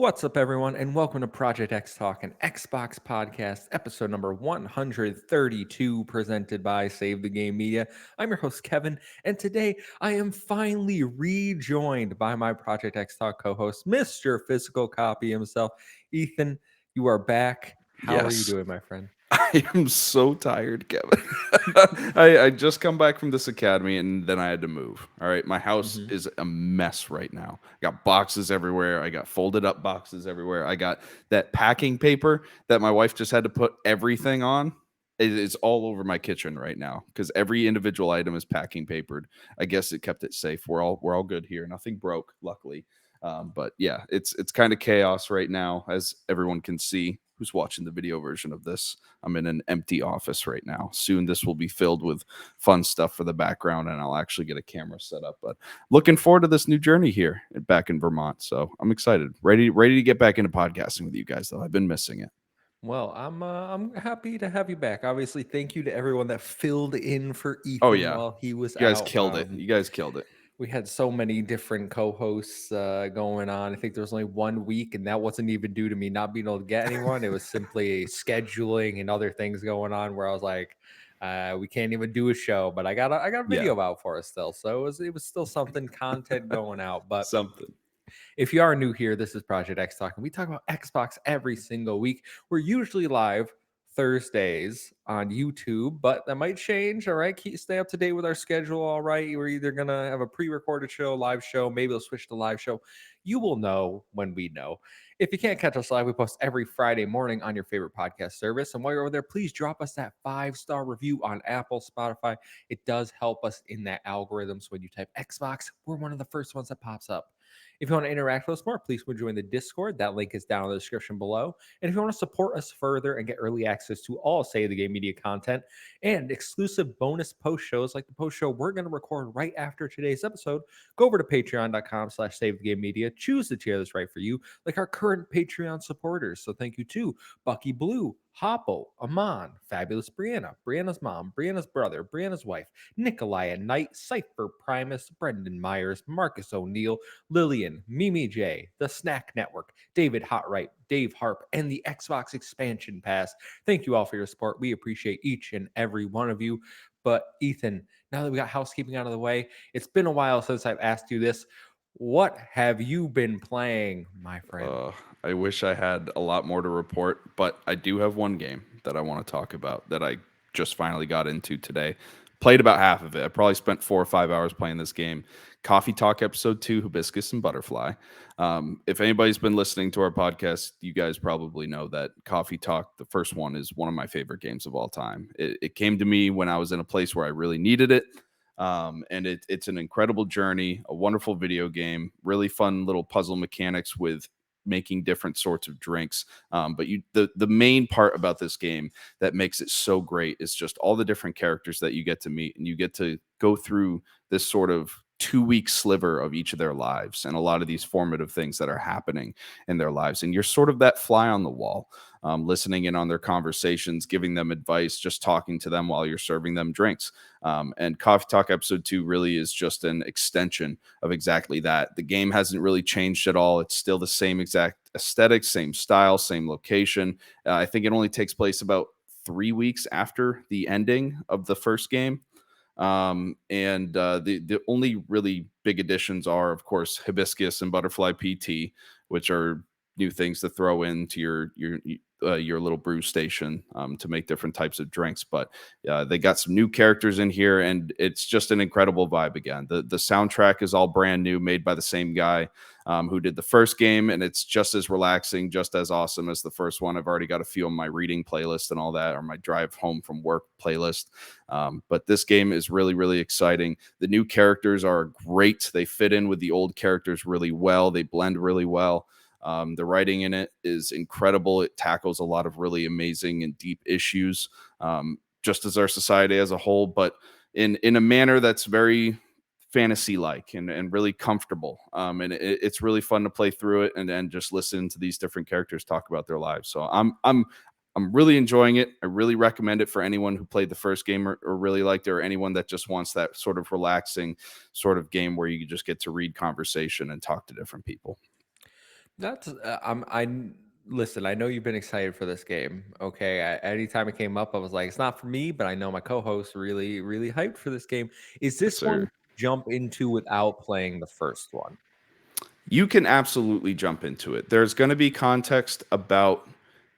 What's up, everyone, and welcome to Project XTalk, an Xbox podcast, episode number 132, presented by Save the Game Media. I'm your host, Kevin, and today I am finally rejoined by my Project XTalk co-host, Mr. Physical Copy himself. Ethan, you are back. How are you Yes. doing, my friend? I am so tired, Kevin. I just come back from this academy and then I had to move. All right. My house Mhm. is a mess right now. I got boxes everywhere. I got folded up boxes everywhere. I got that packing paper that my wife just had to put everything on. It is all over my kitchen right now because every individual item is packing papered. I guess it kept it safe. We're all good here. Nothing broke, luckily. But yeah, it's kind of chaos right now, as everyone can see who's watching the video version of this. I'm in an empty office right now. Soon this will be filled with fun stuff for the background, and I'll actually get a camera set up. But looking forward to this new journey here back in Vermont. So I'm excited, ready to get back into podcasting with you guys. Though I've been missing it. Well, I'm happy to have you back. Obviously, thank you to everyone that filled in for Oh Ethan yeah, while he was you guys out. killed it. You guys killed it. We had so many different co-hosts going on. I think there was only 1 week, and that wasn't even due to me not being able to get anyone. It was simply scheduling and other things going on where I was like, we can't even do a show. But I got a Yeah, video out for us still, so it was still something content going out. But something. if you are new here, this is Project X Talk, and we talk about Xbox every single week. We're usually live Thursdays on YouTube, but that might change. All right, stay up to date with our schedule. All right, we're either gonna have a pre-recorded show, live show. Maybe we'll switch to live show. You will know when we know. If you can't catch us live, we post every Friday morning on your favorite podcast service. And while you're over there, please drop us that 5-star review on Apple, Spotify. It does help us in that algorithm. So when you type Xbox, we're one of the first ones that pops up. If you want to interact with us more, please join the Discord. That link is down in the description below. And if you want to support us further and get early access to all Say the Game Media content and exclusive bonus post shows like the post show we're going to record right after today's episode, go over to patreon.com/Save the Game Media. Choose the tier that's right for you, like our current Patreon supporters. So thank you to Bucky Blue, Hoppo, Amon, Fabulous Brianna, Brianna's mom, Brianna's brother, Brianna's wife, Nikolai Knight, Cypher Primus, Brendan Myers, Marcus O'Neill, Lillian, Mimi J, The Snack Network, David Hotright, Dave Harp, and the Xbox Expansion Pass. Thank you all for your support. We appreciate each and every one of you. But Ethan, now that we got housekeeping out of the way, it's been a while since I've asked you this. What have you been playing, my friend? Uh, I wish I had a lot more to report, but I do have one game that I want to talk about that I just finally got into today. Played about half of it. I probably spent 4 or 5 hours playing this game. Coffee Talk Episode 2, Hibiscus and Butterfly. If anybody's been listening to our podcast, you guys probably know that Coffee Talk, the first one, is one of my favorite games of all time. It came to me when I was in a place where I really needed it. And it's an incredible journey, a wonderful video game, really fun little puzzle mechanics with making different sorts of drinks. But the main part about this game that makes it so great is just all the different characters that you get to meet, and you get to go through this sort of 2 week sliver of each of their lives and a lot of these formative things that are happening in their lives. And you're sort of that fly on the wall, listening in on their conversations, giving them advice, just talking to them while you're serving them drinks. And Coffee Talk Episode 2 really is just an extension of exactly that. The game hasn't really changed at all. It's still the same exact aesthetic, same style, same location. I think it only takes place about 3 weeks after the ending of the first game. And the only really big additions are, of course, Hibiscus and Butterfly PT, which are new things to throw into your little brew station to make different types of drinks. But they got some new characters in here, and it's just an incredible vibe again. The soundtrack is all brand new, made by the same guy who did the first game, and it's just as relaxing, just as awesome as the first one. I've already got a few on my reading playlist and all that, or my drive home from work playlist. But this game is really, really exciting. The new characters are great. They fit in with the old characters really well. They blend really well. The writing in it is incredible. It tackles a lot of really amazing and deep issues, just as our society as a whole, but in a manner that's very fantasy like and really comfortable. And it's really fun to play through it and just listen to these different characters talk about their lives. So I'm really enjoying it. I really recommend it for anyone who played the first game or really liked it, or anyone that just wants that sort of relaxing sort of game where you just get to read conversation and talk to different people. That's I listen. I know you've been excited for this game. Okay, anytime it came up, I was like, it's not for me, but I know my co-host really hyped for this game. Is Yes, this one sir. jump into without playing the first one? You can absolutely jump into it. There's going to be context about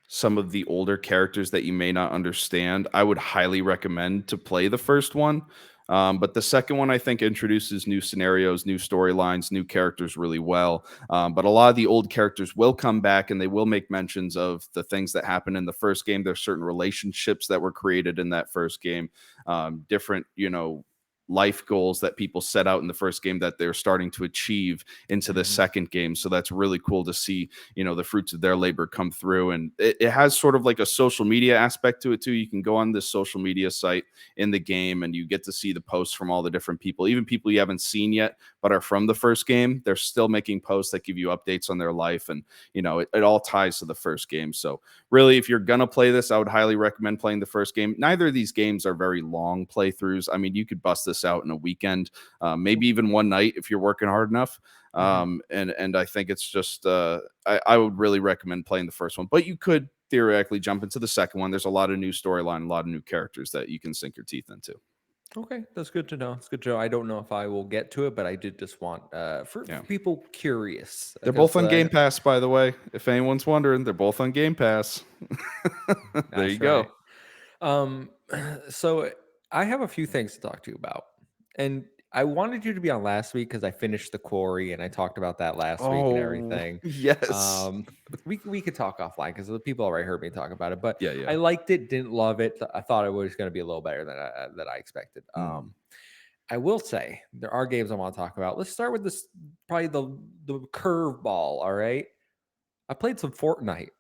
some of the older characters that you may not understand. I would highly recommend to play the first one. But the second one, I think, introduces new scenarios, new storylines, new characters really well. But a lot of the old characters will come back and they will make mentions of the things that happened in the first game. There's certain relationships that were created in that first game, different, life goals that people set out in the first game that they're starting to achieve into the Hmm. second game. So that's really cool to see, the fruits of their labor come through. And it has sort of like a social media aspect to it too. You can go on this social media site in the game and you get to see the posts from all the different people, even people you haven't seen yet, but are from the first game. They're still making posts that give you updates on their life. And, it all ties to the first game. So really, if you're going to play this, I would highly recommend playing the first game. Neither of these games are very long playthroughs. I mean, you could bust this out in a weekend, maybe even one night if you're working hard enough. Hmm. And I think it's just I would really recommend playing the first one, but you could theoretically jump into the second one. There's a lot of new storyline, a lot of new characters that you can sink your teeth into. Okay, that's good to know. It's good to know. I don't know if I will get to it, but I did just want Yeah. for people curious They're both because on Game Pass, by the way. If anyone's wondering, they're both on Game Pass. There you that's go. right. Um, so I have a few things to talk to you about, and I wanted you to be on last week because I finished the quarry and I talked about that last week and Oh, everything. yes. Um, we could talk offline because the people already heard me talk about it, but Yeah, yeah. I liked it, didn't love it. I thought it was going to be a little better than I expected. Mm. I will say there are games I want to talk about. Let's start with this, probably the curveball. All right, I played some Fortnite.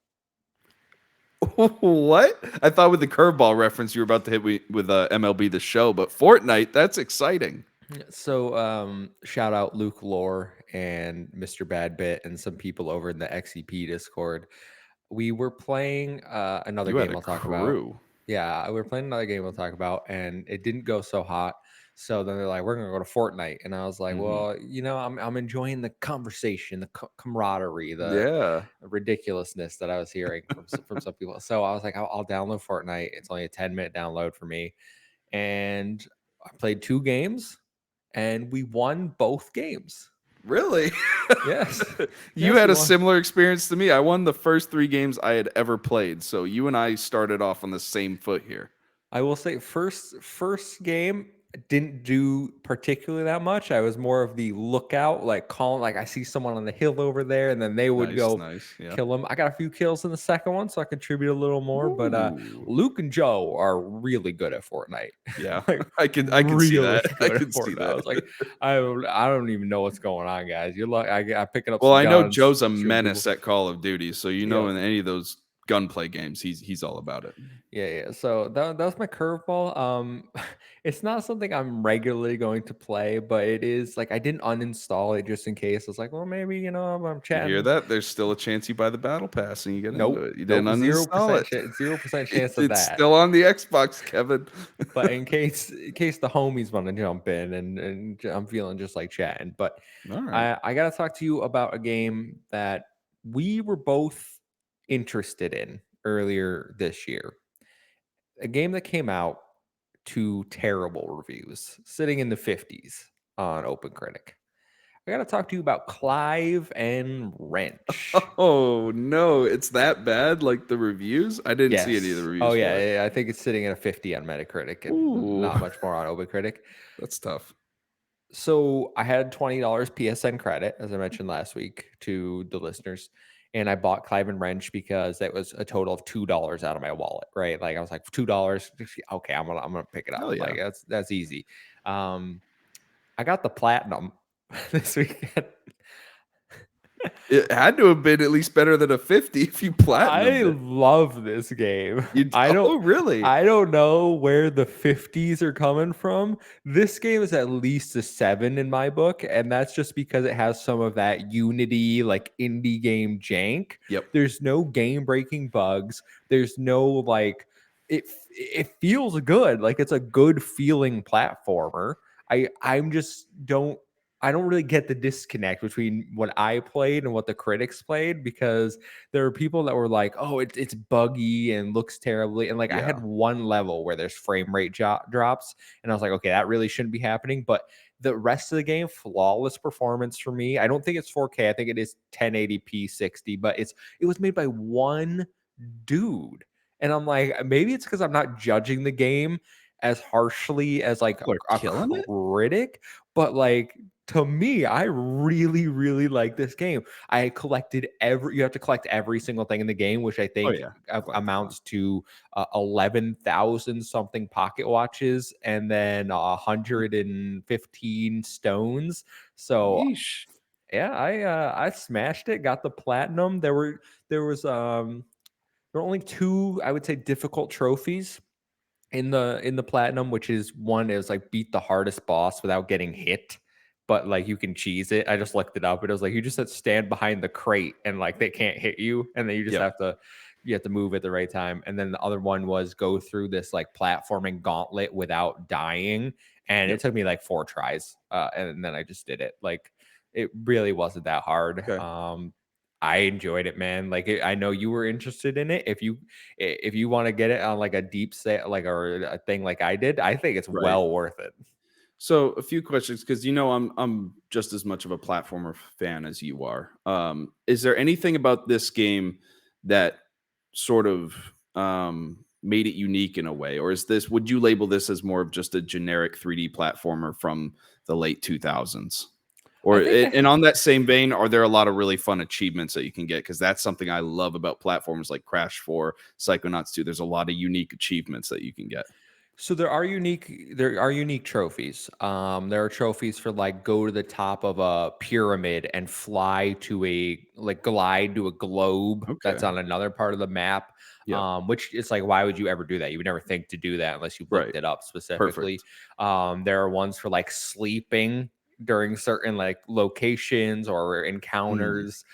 What? I thought with the curveball reference you were about to hit me with MLB The Show, but Fortnite, that's exciting. So, shout out Luke Lore and Mr. Badbit and some people over in the XEP Discord. We were playing another You had game a I'll talk about. crew. Yeah, we were playing another game we'll talk about, and it didn't go so hot. So then they're like, "We're gonna go to Fortnite," and I was like, Hmm. "Well, I'm enjoying the conversation, the camaraderie, the Yeah. ridiculousness that I was hearing from some people." So I was like, "I'll download Fortnite. It's only a 10-minute download for me," and I played 2 games and we won both games. Really? Yes. You Yes, had we a won. similar experience to me. I won the first 3 games I had ever played. So you and I started off on the same foot here. I will say first game didn't do particularly that much. I was more of the lookout, like calling, like I see someone on the hill over there, and then they would Nice, go nice. Yeah. kill them. I got a few kills in the second one, so I contribute a little more. But Ooh. Luke and Joe are really good at Fortnite. Yeah. Like I can see really that. I good at can see Fortnite. I that. was like, I don't even know what's going on, guys. You're like I picking up Well, some I know guns, Joe's a shooting people. menace at Call of Duty, so Yeah. in any of those gunplay games, he's all about it. Yeah. So that was my curveball. It's not something I'm regularly going to play, but it is like I didn't uninstall it just in case. I was like, well, maybe I'm You hear chatting. that? There's still a chance you buy the battle pass and you get into Nope, it. You didn't nope, zero uninstall percent, it. 0% chance of It's that. still on the Xbox, Kevin. But in case the homies want to jump in and I'm feeling just like chatting. But All right. I gotta talk to you about a game that we were both interested in earlier this year. A game that came out to terrible reviews, sitting in the 50s on OpenCritic. I got to talk to you about Clive and Wrench. Oh no, it's that bad? Like the reviews? I didn't see any of the Yes. Oh reviews for it. yeah, I think it's sitting at a 50 on Metacritic and Ooh, not much more on OpenCritic. that's tough. So I had $20 PSN credit, as I mentioned last week to the listeners, and I bought Clive and Wrench because that was a total of $2 out of my wallet, right? Like I was like $2, okay, I'm gonna pick it up. Hell yeah. Like that's easy. Um, I got the platinum this weekend. It had to have been at least better than a 50 if you I platinumed it. love this game. Oh, really? I don't know where the 50s are coming from. This game is at least a 7 in my book, and that's just because it has some of that Unity like indie game jank. Yep. There's no game-breaking bugs. There's no like it feels good. Like it's a good feeling platformer. I'm just don't I don't really get the disconnect between what I played and what the critics played, because there are people that were like, "Oh, it's buggy and looks terribly," and like I had Yeah. one level where there's frame rate drops, and I was like, "Okay, that really shouldn't be happening." But the rest of the game, flawless performance for me. I don't think it's 4K. I think it is 1080p 60, but it was made by one dude, and I'm like, maybe it's because I'm not judging the game as harshly as like People are a killing it? critic, but like to me, I really, really like this game. I collected you have to collect every single thing in the game, which I Oh, think yeah. Collectible. amounts to 11,000 something pocket watches and then 115 stones. So Yeesh. yeah, I smashed it, got the platinum. There were only two, I would say, difficult trophies in the platinum, which is one is like beat the hardest boss without getting hit, but like you can cheese it. I just looked it up. It was like you just have to stand behind the crate and like they can't hit you, and then Yep. you have to move at the right time. And then the other one was go through this like platforming gauntlet without dying, and it Yep. took me like 4 tries, and then I just did it. Like it really wasn't that hard. Okay. I enjoyed it, man. Like I know you were interested in it. If you want to get it on like a deep set, like or a thing like I did, I think it's Right. well worth it. So a few questions because I'm just as much of a platformer fan as you are. Is there anything about this game that sort of made it unique in a way, or would you label this as more of just a generic 3D platformer from the late 2000s? I Or think and on that same vein, are there a lot of really fun achievements that you can get? Because that's something I love about platforms like Crash 4, Psychonauts 2. There's a lot of unique achievements that you can get. So there are unique trophies. There are trophies for like go to the top of a pyramid and fly to a like glide to a globe that's Okay. on another part of the map. Yep. Which is like, why would you ever do that? You would never think to do that unless you looked Right. it up specifically. Perfect. There are ones for like sleeping during certain like locations or Mm. encounters.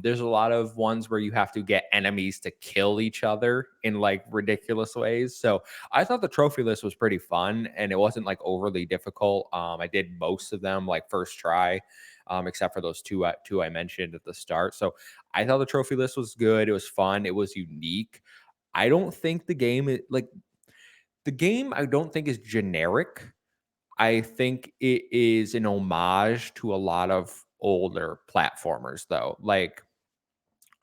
There's a lot of ones where you have to get enemies to kill each other in like ridiculous ways. So I thought the trophy list was pretty fun and it wasn't like overly difficult. I did most of them like first try, except for those two I mentioned at the start. So I thought the trophy list was good. It was fun. It was unique. I don't think the game. I don't think is generic. I think it is an homage to a lot of older platformers, though. Like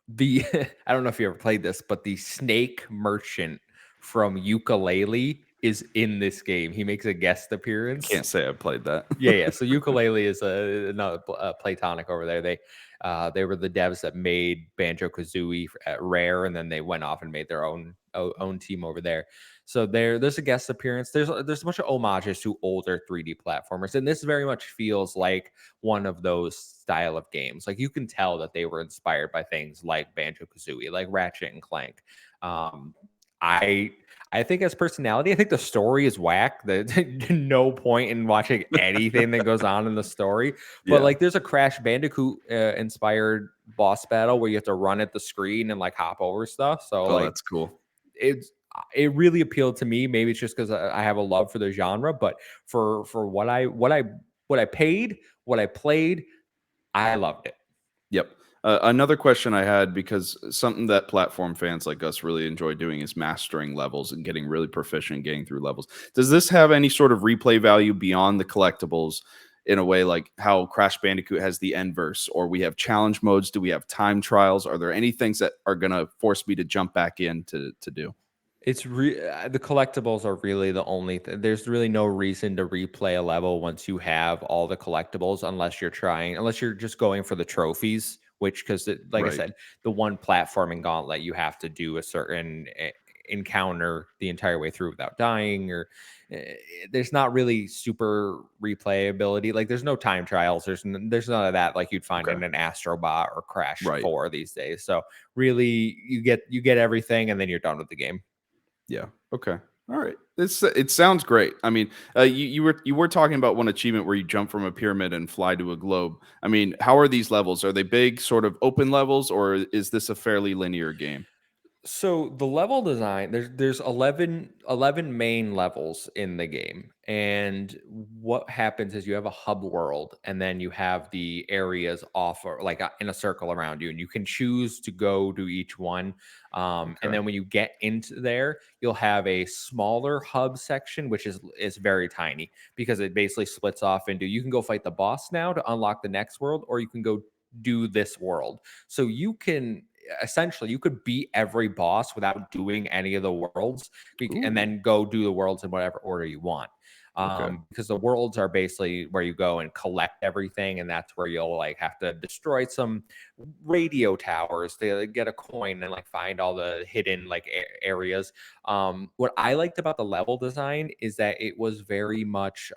the I don't know if you ever played this, but the snake merchant from Ukulele is in this game. He makes a guest I appearance. can't say I played that. Yeah. So Ukulele is another Platonic over there. They were the devs that made Banjo Kazooie at Rare, and then they went off and made their own team over there. So there's a guest appearance. There's a bunch of homages to older 3D platformers, and this very much feels like one of those style of games. Like you can tell that they were inspired by things like Banjo Kazooie, like Ratchet and Clank. Um, I I think as personality, I think the story is whack. There's no point in watching anything that goes on in the story. But Yeah. like, there's a Crash Bandicoot inspired boss battle where you have to run at the screen and like hop over stuff. So Oh, like, that's cool. it's it really appealed to me. Maybe it's just because I have a love for the genre, but for what I paid, what I played, I loved it. Yep. Another question I had, because something that platform fans like us really enjoy doing is mastering levels and getting really proficient, getting through levels. Does this have any sort of replay value beyond the collectibles in a way like how Crash Bandicoot has the Endverse, or we have challenge modes? Do we have time trials? Are there any things that are going to force me to jump back in to do? The collectibles are really the only there's really no reason to replay a level once you have all the collectibles, unless you're just going for the trophies, which because like I Right. said, the one platforming gauntlet you have to do a certain encounter the entire way through without dying, or there's not really super replayability. Like there's no time trials, there's none of that like you'd find Okay. in an Astrobot or Crash Right. 4 these days. So really you get everything and then you're done with the game. Yeah. Okay. All right. It sounds great. I mean, you were talking about one achievement where you jump from a pyramid and fly to a globe. I mean, how are these levels? Are they big, sort of open levels, or is this a fairly linear game? So the level design, there's 11 main levels in the game. And what happens is you have a hub world, and then you have the areas off or like in a circle around you, and you can choose to go to each one. And Okay. then when you get into there, you'll have a smaller hub section, which is very tiny because it basically splits off into, you can go fight the boss now to unlock the next world, or you can go do this world. So you can essentially, you could beat every boss without doing any of the worlds, and Ooh. then go do the worlds in whatever order you want. Okay. Because the worlds are basically where you go and collect everything, and that's where you'll like have to destroy some radio towers to like, get a coin and like find all the hidden like areas. What I liked about the level design is that it was very much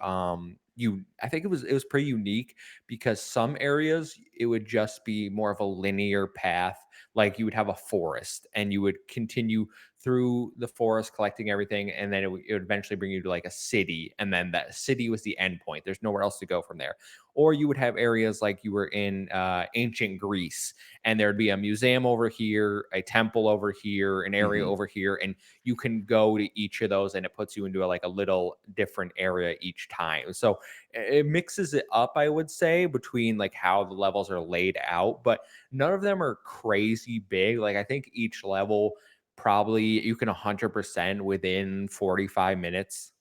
you I think it was pretty unique, because some areas it would just be more of a linear path, like you would have a forest and you would continue through the forest collecting everything, and then it would eventually bring you to like a city, and then that city was the end point. There's nowhere else to go from there. Or you would have areas like you were in ancient Greece, and there'd be a museum over here, a temple over here, an area Hmm. over here, and you can go to each of those, and it puts you into like a little different area each time. So it mixes it up, I would say, between like how the levels are laid out, but none of them are crazy big. Like I think each level probably you can 100% within 45 minutes.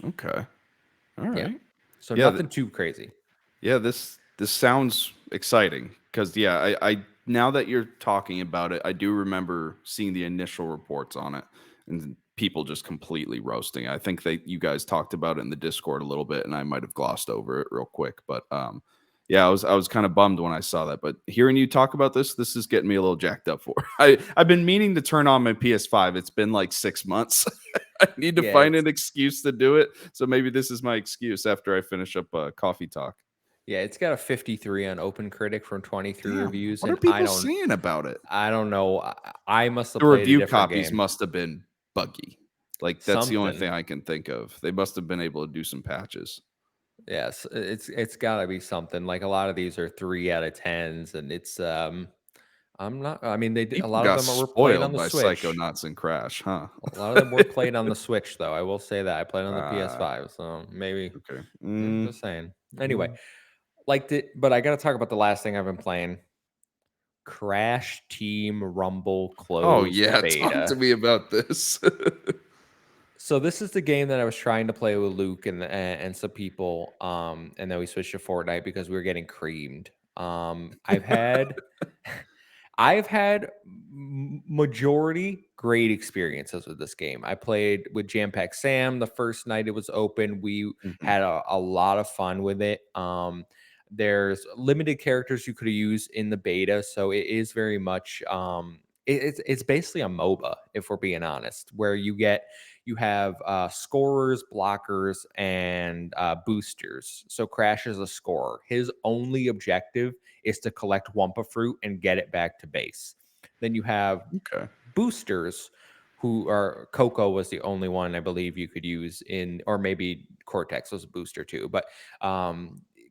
Okay. All Yeah. right. So Yeah. nothing too crazy. Yeah, this sounds exciting because yeah, I now that you're talking about it, I do remember seeing the initial reports on it and people just completely roasting. I think they you guys talked about it in the Discord a little bit, and I might have glossed over it real quick, but yeah, I was kind of bummed when I saw that. But hearing you talk about this is getting me a little jacked up for. I've been meaning to turn on my PS5. It's been like 6 months. I need to Yeah, find it's an excuse to do it. So maybe this is my excuse after I finish up coffee talk. yeah, it's got a 53 on Open Critic from 23 Damn, reviews, what are and people saying about it? I don't know. I must have The played a review different copies game. must have been buggy. Like, that's the only Something. thing I can think of. They must have been able to do some patches. Yes, it's got to be something. Like a lot of these are 3 out of 10s, and it's I'm not. I mean, a People lot of got them were played on spoiled the by Switch. Psychonauts and Crash, huh? A lot of them were played on the Switch, though. I will say that I played on the Ah, PS5, so maybe. okay. Just saying. Anyway, Mm. liked it, but I got to talk about the last thing I've been playing: Crash Team Rumble Oh, closed yeah, talk to beta. me about this. So this is the game that I was trying to play with Luke and some people, and then we switched to Fortnite because we were getting creamed. I've had majority great experiences with this game. I played with Jam Pack Sam the first night it was open. We Mhm. had a lot of fun with it. There's limited characters you could use in the beta, so it is very much it's basically a MOBA, if we're being honest, where you have scorers, blockers, and boosters. So Crash is a scorer. His only objective is to collect Wumpa fruit and get it back to base. Then you have Okay. boosters, who are Coco was the only one I believe you could use in, or maybe Cortex was a booster too, but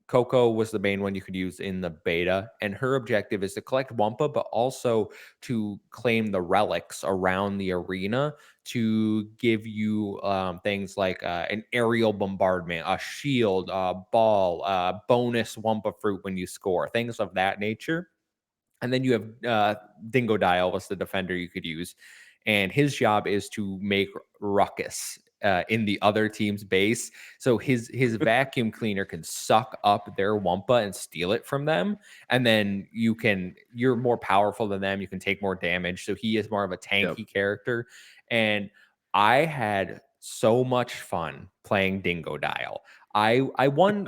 Coco was the main one you could use in the beta, and her objective is to collect Wumpa, but also to claim the relics around the arena to give you things like an aerial bombardment, a shield, a ball, bonus Wumpa fruit when you score, things of that nature. And then you have Dingo Dial was the defender you could use, and his job is to make ruckus in the other team's base. So his vacuum cleaner can suck up their Wumpa and steal it from them, and then you're more powerful than them. You can take more damage. So he is more of a Yep. tanky character, and I had so much fun playing Dingo Dial. I won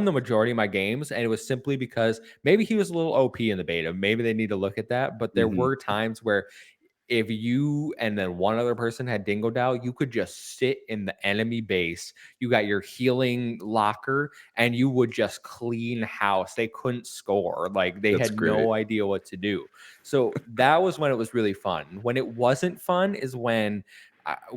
the majority of my games, and it was simply because maybe he was a little OP in the beta. Maybe they need to look at that. But there Mhm. were times where if you and then one other person had Dingo Dow, you could just sit in the enemy base. You got your healing locker, and you would just clean house. They couldn't score. Like they That's had great. no idea what to do. So that was when it was really fun. When it wasn't fun is when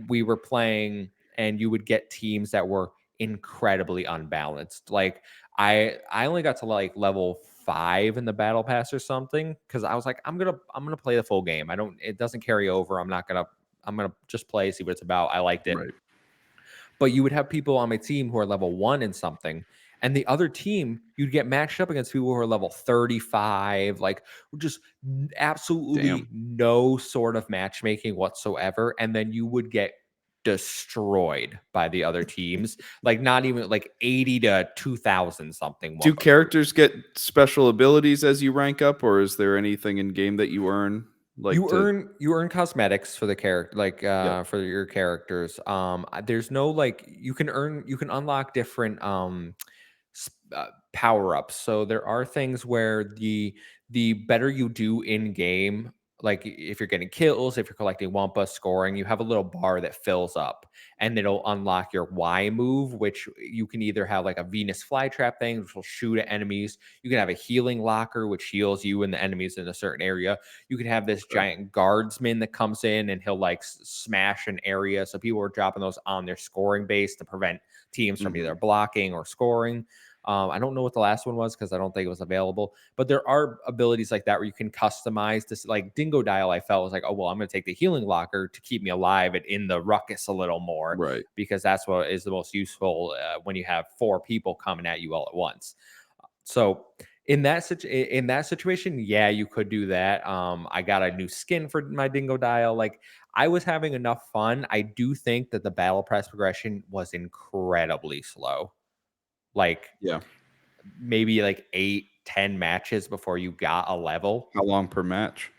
we were playing, and you would get teams that were incredibly unbalanced. Like I only got to like level 5 in the battle pass or something because I was like, I'm gonna play the full game. I don't it doesn't carry over. I'm gonna just play, see what it's about. I liked it. Right. But you would have people on my team who are level 1 in something, and the other team, you'd get matched up against people who are level 35, like just absolutely Damn. no sort of matchmaking whatsoever. And then you would get destroyed by the other teams, like not even like 80 to 2000 something Do Wumpa fruit. characters get special abilities as you rank up, or is there anything in game that you earn like to? You earn cosmetics for the character, like Yep. for your characters. There's no like you can unlock different power ups. So there are things where the better you do in game, like if you're getting kills, if you're collecting wampa, scoring, you have a little bar that fills up, and it'll unlock your Y move, which you can either have like a Venus flytrap thing, which will shoot at enemies. You can have a healing locker, which heals you and the enemies in a certain area. You can have this Okay. giant guardsman that comes in and he'll like smash an area. So people are dropping those on their scoring base to prevent teams from either Mhm. blocking or scoring. I don't know what the last one was because I don't think it was available, but there are abilities like that where you can customize this. Like Dingo Dial, I felt was like, oh, well, I'm going to take the healing locker to keep me alive and in the ruckus a little more Right. because that's what is the most useful when you have 4 people coming at you all at once. So in that situation, yeah, you could do that. I got a new skin for my Dingo Dial. Like I was having enough fun. I do think that the battle press progression was incredibly slow. Like Yeah. maybe like 8, 10 matches before you got a level. How long per match?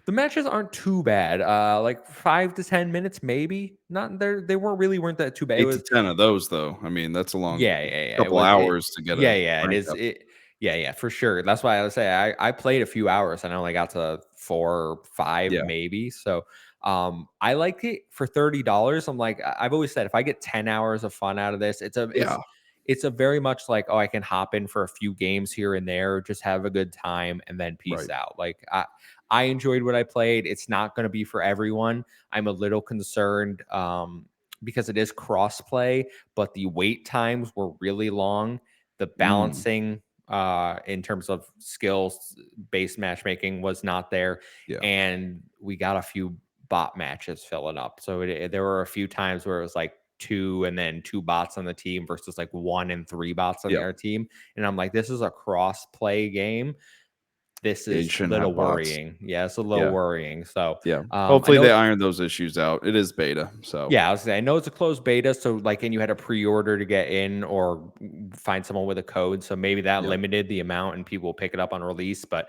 The matches aren't too bad. Like 5 to 10 minutes, maybe. Not there. They weren't that too bad. It 8 to was 10 of those, though. I mean, that's a long yeah. It couple was it. hours to get Yeah, a yeah. It rank is up. it. Yeah, for sure. That's why I would say I played a few hours and I only got to 4 or 5 Yeah. maybe. So I like it for $30. I'm like I've always said if I get 10 hours of fun out of this, Yeah. it's a very much like, oh, I can hop in for a few games here and there, just have a good time and then peace Right. out. Like I enjoyed what I played. It's not going to be for everyone. I'm a little concerned because it is cross play, but the wait times were really long. The Mm. balancing in terms of skills based matchmaking was not there, Yeah. and we got a few bot matches filling up. So there were a few times where it was like 2 and then 2 bots on the team versus like 1 and 3 bots on the Yep. other team. And I'm like, this is a cross play game. This Yeah, you is a shouldn't little have bots. worrying. Yeah, it's a little Yeah. worrying. So Yeah. I Hopefully, know they iron those issues out. It is beta, so yeah, I was saying, I know it's a closed beta, so like, and you had to pre-order to get in or find someone with a code, so maybe that yep. limited the amount and people will pick it up on release. But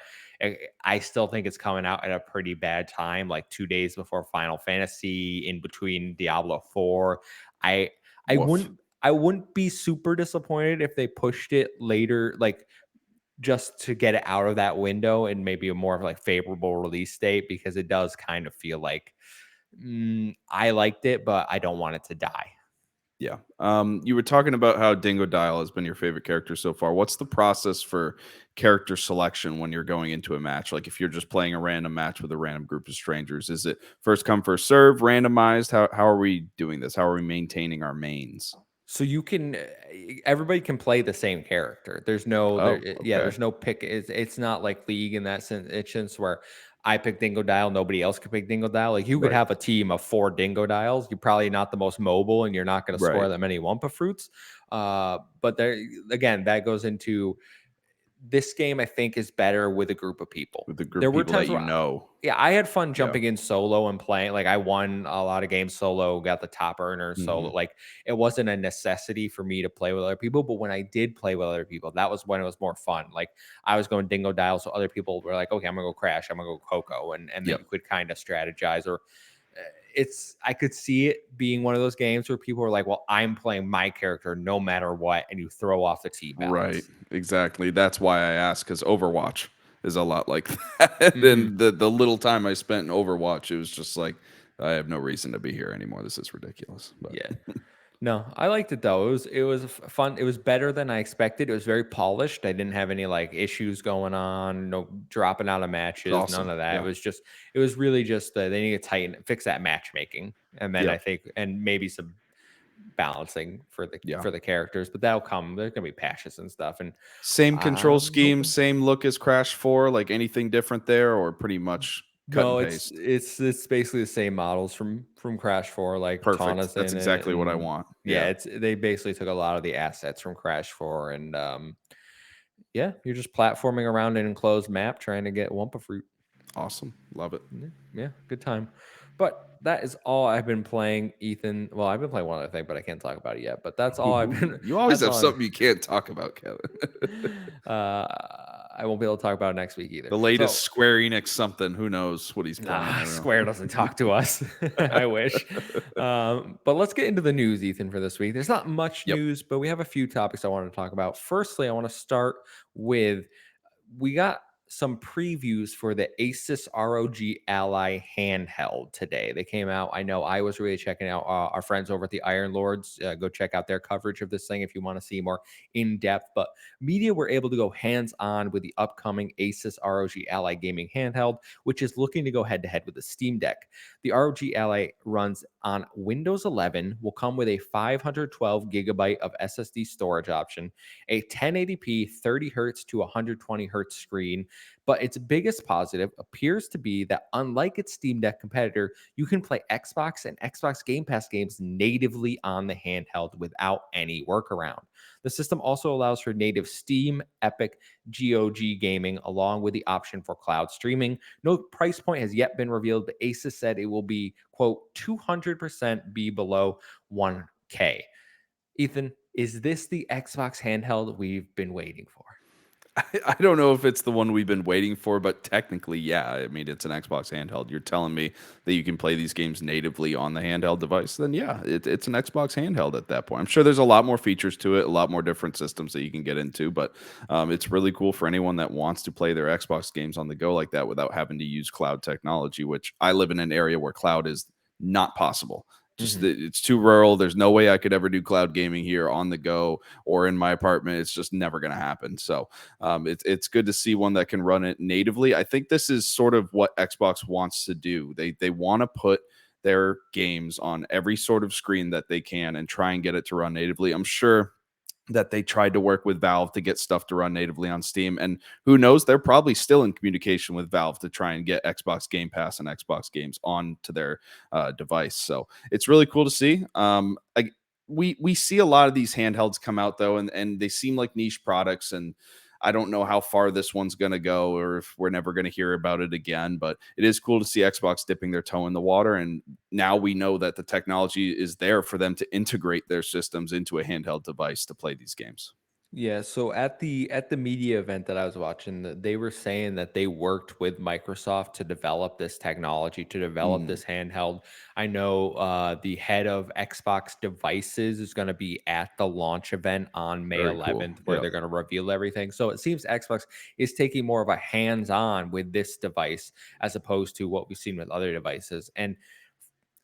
I still think it's coming out at a pretty bad time, like 2 days before Final Fantasy, in between Diablo 4. I I Woof. wouldn't I wouldn't be super disappointed if they pushed it later, like just to get it out of that window and maybe a more of like favorable release date because it does kind of feel like I liked it, but I don't want it to die. Yeah. You were talking about how Dingo Dial has been your favorite character so far. What's the process for character selection when you're going into a match? Like if you're just playing a random match with a random group of strangers, is it first come, first serve, randomized? How are we doing this? How are we maintaining our mains? So you can everybody can play the same character. Oh, okay. There's no pick. It's not like League in that sense where I pick Dingo Dial, nobody else can pick Dingo Dial. Like you could Right. have a team of 4 Dingo Dials. You're probably not the most mobile, and you're not going to score Right. that many Wumpa fruits. But there again, that goes into this game. I think is better with a group of people. With the group There of were people that times you where know. yeah, I had fun Yeah. jumping in solo and playing. Like I won a lot of games solo, got the top earner solo. Hmm. Like it wasn't a necessity for me to play with other people, but when I did play with other people, that was when it was more fun. Like I was going Dingo Dial, so other people were like, "Okay, I'm gonna go Crash, I'm gonna go Coco," and then Yep. you could kind of strategize. Or it's I could see it being one of those games where people are like, "Well, I'm playing my character no matter what," and you throw off the team Right. balance. Exactly. That's why I asked because Overwatch is a lot like that. Mm, And the little time I spent in Overwatch, it was just like I have no reason to be here anymore. This is ridiculous. But yeah. No, I liked it though. It was fun. It was better than I expected. It was very polished. I didn't have any like issues going on. No dropping out of it's matches. None awesome. of that. Yeah. It was really just they need to tighten, fix that matchmaking, and then I Yep. think, and maybe some. balancing Yeah. for the characters, but that'll come. There's gonna be patches and stuff, and Same control I'm scheme, hoping. same look as Crash 4, like anything different there, or pretty much cut and No, paste? it's basically the same models from Crash 4, like Perfect. Tawna's That's in it, exactly what I and want. yeah, Yeah. it's they basically took a lot of the assets from Crash 4, and yeah, you're just platforming around an enclosed map trying to get Wumpa fruit. Awesome. Love it. Yeah, yeah, good time. But that is all I've been playing, Ethan. Well, I've been playing one other thing, but I can't talk about it yet. But that's all I've been. You always That's have all. something you can't talk about, Kevin. Uh, I won't be able to talk about it next week either. The latest So, Square Enix something. Who knows what he's playing? I nah, don't know. Square doesn't talk to us. I wish. But let's get into the news, Ethan, for this week. There's not much Yep. news, but we have a few topics I want to talk about. Firstly, I want to start with we got some previews for the Asus ROG Ally handheld today. They came out. I know I was really checking out our friends over at the Iron Lords. Go check out their coverage of this thing if you want to see more in depth. But media were able to go hands on with the upcoming Asus ROG Ally gaming handheld, which is looking to go head to head with the Steam Deck. The ROG Ally runs on Windows 11, will come with a 512 gigabyte of SSD storage option, a 1080p 30 hertz to 120 hertz screen. But its biggest positive appears to be that, unlike its Steam Deck competitor, you can play Xbox and Xbox Game Pass games natively on the handheld without any workaround. The system also allows for native Steam, Epic, GOG gaming, along with the option for cloud streaming. No price point has yet been revealed, but Asus said it will be, quote, 200% be below 1K. Ethan, is this the Xbox handheld we've been waiting for? I don't know if it's the one we've been waiting for, but technically, yeah. I mean, it's an Xbox handheld. You're telling me that you can play these games natively on the handheld device, then yeah, it's an Xbox handheld at that point. I'm sure there's a lot more features to it, a lot more different systems that you can get into, but it's really cool for anyone that wants to play their Xbox games on the go like that without having to use cloud technology, which I live in an area where cloud is not possible. Just Mhm. it's too rural. There's no way I could ever do cloud gaming here on the go or in my apartment. It's just never going to happen. So it's good to see one that can run it natively. I think this is sort of what Xbox wants to do. They want to put their games on every sort of screen that they can and try and get it to run natively. I'm sure that they tried to work with Valve to get stuff to run natively on Steam. And who knows, they're probably still in communication with Valve to try and get Xbox Game Pass and Xbox games onto their device. So it's really cool to see. We see a lot of these handhelds come out though, and they seem like niche products, and I don't know how far this one's going to go or if we're never going to hear about it again, but it is cool to see Xbox dipping their toe in the water. And now we know that the technology is there for them to integrate their systems into a handheld device to play these games. Yeah, so at the media event that I was watching, they were saying that they worked with Microsoft to develop this technology, to develop Mhm. this handheld. I know the head of Xbox devices is going to be at the launch event on May Very cool. 11th, where Yep. they're going to reveal everything. So it seems Xbox is taking more of a hands-on with this device as opposed to what we've seen with other devices. And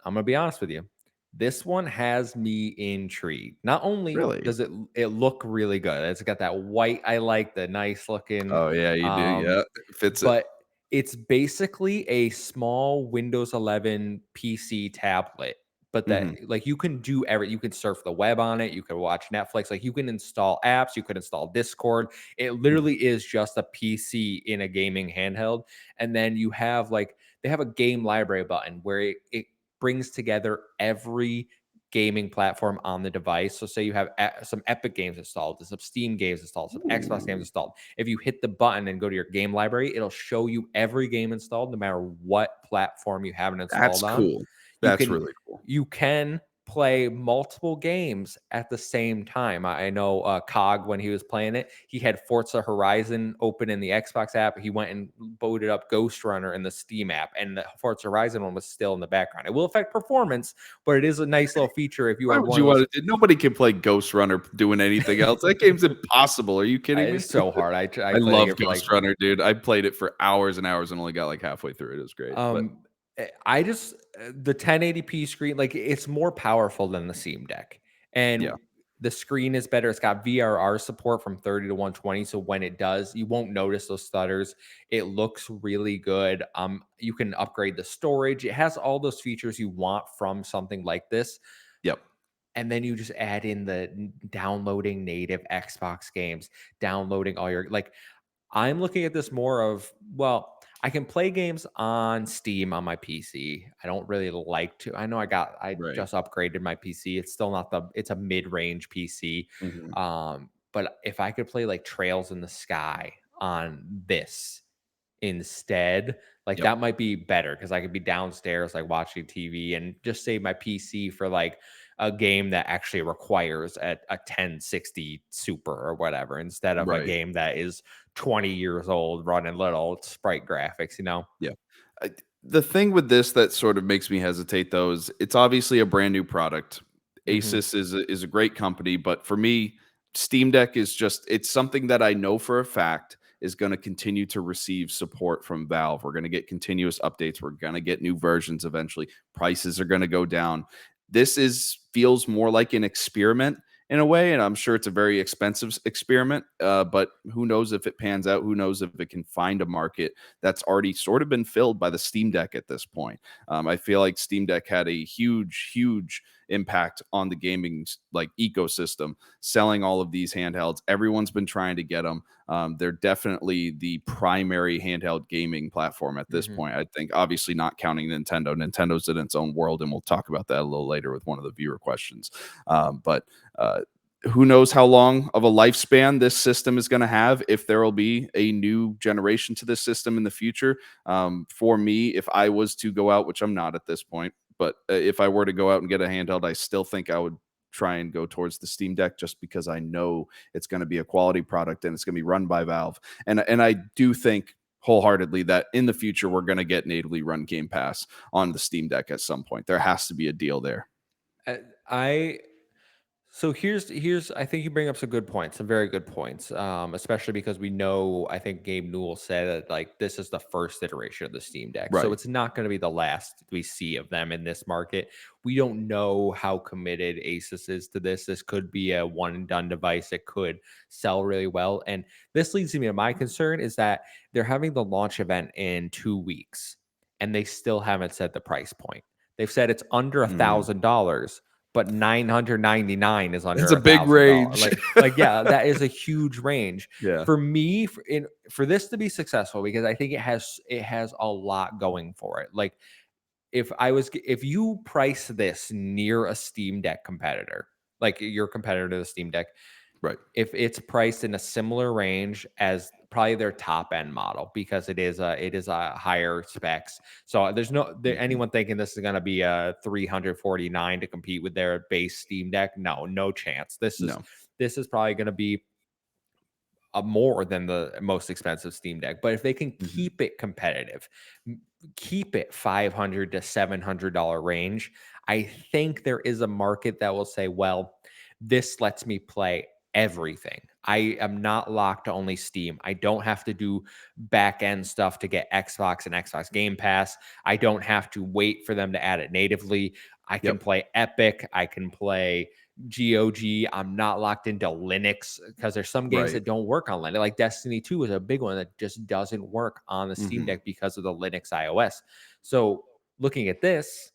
I'm gonna be honest with you. This one has me intrigued. Not only Really? does it look really good, it's got that white. I like the nice looking, Oh yeah, you do. um, Yeah, fits it. but it's basically a small Windows 11 PC tablet. But that Mhm. like you can do you can surf the web on it, you can watch Netflix, like you can install apps, you can install Discord. It literally is just a PC in a gaming handheld. And then you have like they have a game library button where it brings together every gaming platform on the device. So, say you have some Epic games installed, some Steam games installed, some Xbox games Ooh, installed. If you hit the button and go to your game library, it'll show you every game installed, no matter what platform you have it that's installed on. cool. You That's can really cool. you can play multiple games at the same time. I know Cog, when he was playing it, he had Forza Horizon open in the Xbox app. He went and booted up Ghost Runner in the Steam app, and the Forza Horizon one was still in the background. It will affect performance, but it is a nice little feature if you Why are would one of you those. want to? Nobody can play Ghost Runner doing anything else. That game's impossible. Are you kidding me? It's so hard. I I played that love game for like Ghost Runner, dude. I played it for hours and hours and only got like halfway through it. It was great, but I just the 1080p screen, like it's more powerful than the Steam Deck, yeah, and the screen is better. It's got VRR support from 30 to 120, so when it does, you won't notice those stutters. It looks really good. You can upgrade the storage. It has all those features you want from something like this. yep. and then you just add in the downloading native Xbox games, downloading all your like I'm looking at this more of, well, I can play games on Steam on my PC. I don't really like to. I know I Right. just upgraded my PC. It's still not it's a mid-range PC. Hmm. But if I could play like Trails in the Sky on this instead, like Yep. that might be better because I could be downstairs like watching TV and just save my PC for like a game that actually requires a 1060 super or whatever instead of a Right. game that is 20 years old running little sprite graphics, you know? Yeah. I The thing with this that sort of makes me hesitate, though, is it's obviously a brand new product. Hmm. ASUS is a great company, but for me, Steam Deck is just it's something that I know for a fact is going to continue to receive support from Valve. We're going to get continuous updates. We're going to get new versions eventually. Prices are going to go down. This is feels more like an experiment in a way, and I'm sure it's a very expensive experiment. But who knows if it pans out? Who knows if it can find a market that's already sort of been filled by the Steam Deck at this point. I feel like Steam Deck had a huge impact on the gaming like ecosystem, selling all of these handhelds. Everyone's been trying to get them. They're definitely the primary handheld gaming platform at this Hmm. point. I think, obviously, not counting Nintendo. Nintendo's in its own world, and we'll talk about that a little later with one of the viewer questions. But who knows how long of a lifespan this system is going to have, if there will be a new generation to this system in the future. For me, if I was to go out, which I'm not at this point, but if I were to go out and get a handheld, I still think I would try and go towards the Steam Deck, just because I know it's going to be a quality product and it's going to be run by Valve. And I do think wholeheartedly that in the future we're going to get natively run Game Pass on the Steam Deck at some point. There has to be a deal there. I So here's I think you bring up some good points, some very good points. Especially because we know I think Gabe Newell said that like this is the first iteration of the Steam Deck. So Right. it's not going to be the last we see of them in this market. We don't know how committed Asus is to this. This could be a one and done device. It could sell really well. And this leads me to my concern is that they're having the launch event in 2 weeks and they still haven't said the price point. They've said it's under Mhm. $1,000, but 999 is That's under a big $1,000. range. Like yeah, that is a huge range Yeah. for me for this to be successful because I think it has a lot going for it. Like if you price this near a Steam Deck competitor, like your competitor to the Steam Deck, Right. if it's priced in a similar range as probably their top end model because it is a higher specs. So there's Mhm. anyone thinking this is going to be a 349 to compete with their base Steam Deck. No, no chance. No. This is probably going to be more than the most expensive Steam Deck. But if they can Mhm. keep it competitive, keep it $500 to $700 range, I think there is a market that will say, well, this lets me play everything. I am not locked to only Steam. I don't have to do back end stuff to get Xbox and Xbox Game Pass. I don't have to wait for them to add it natively. I can Yep. play Epic. I can play GOG. I'm not locked into Linux because there's some games Right. that don't work on Linux. Like Destiny 2 is a big one that just doesn't work on the Steam Mhm. Deck because of the Linux iOS. So looking at this,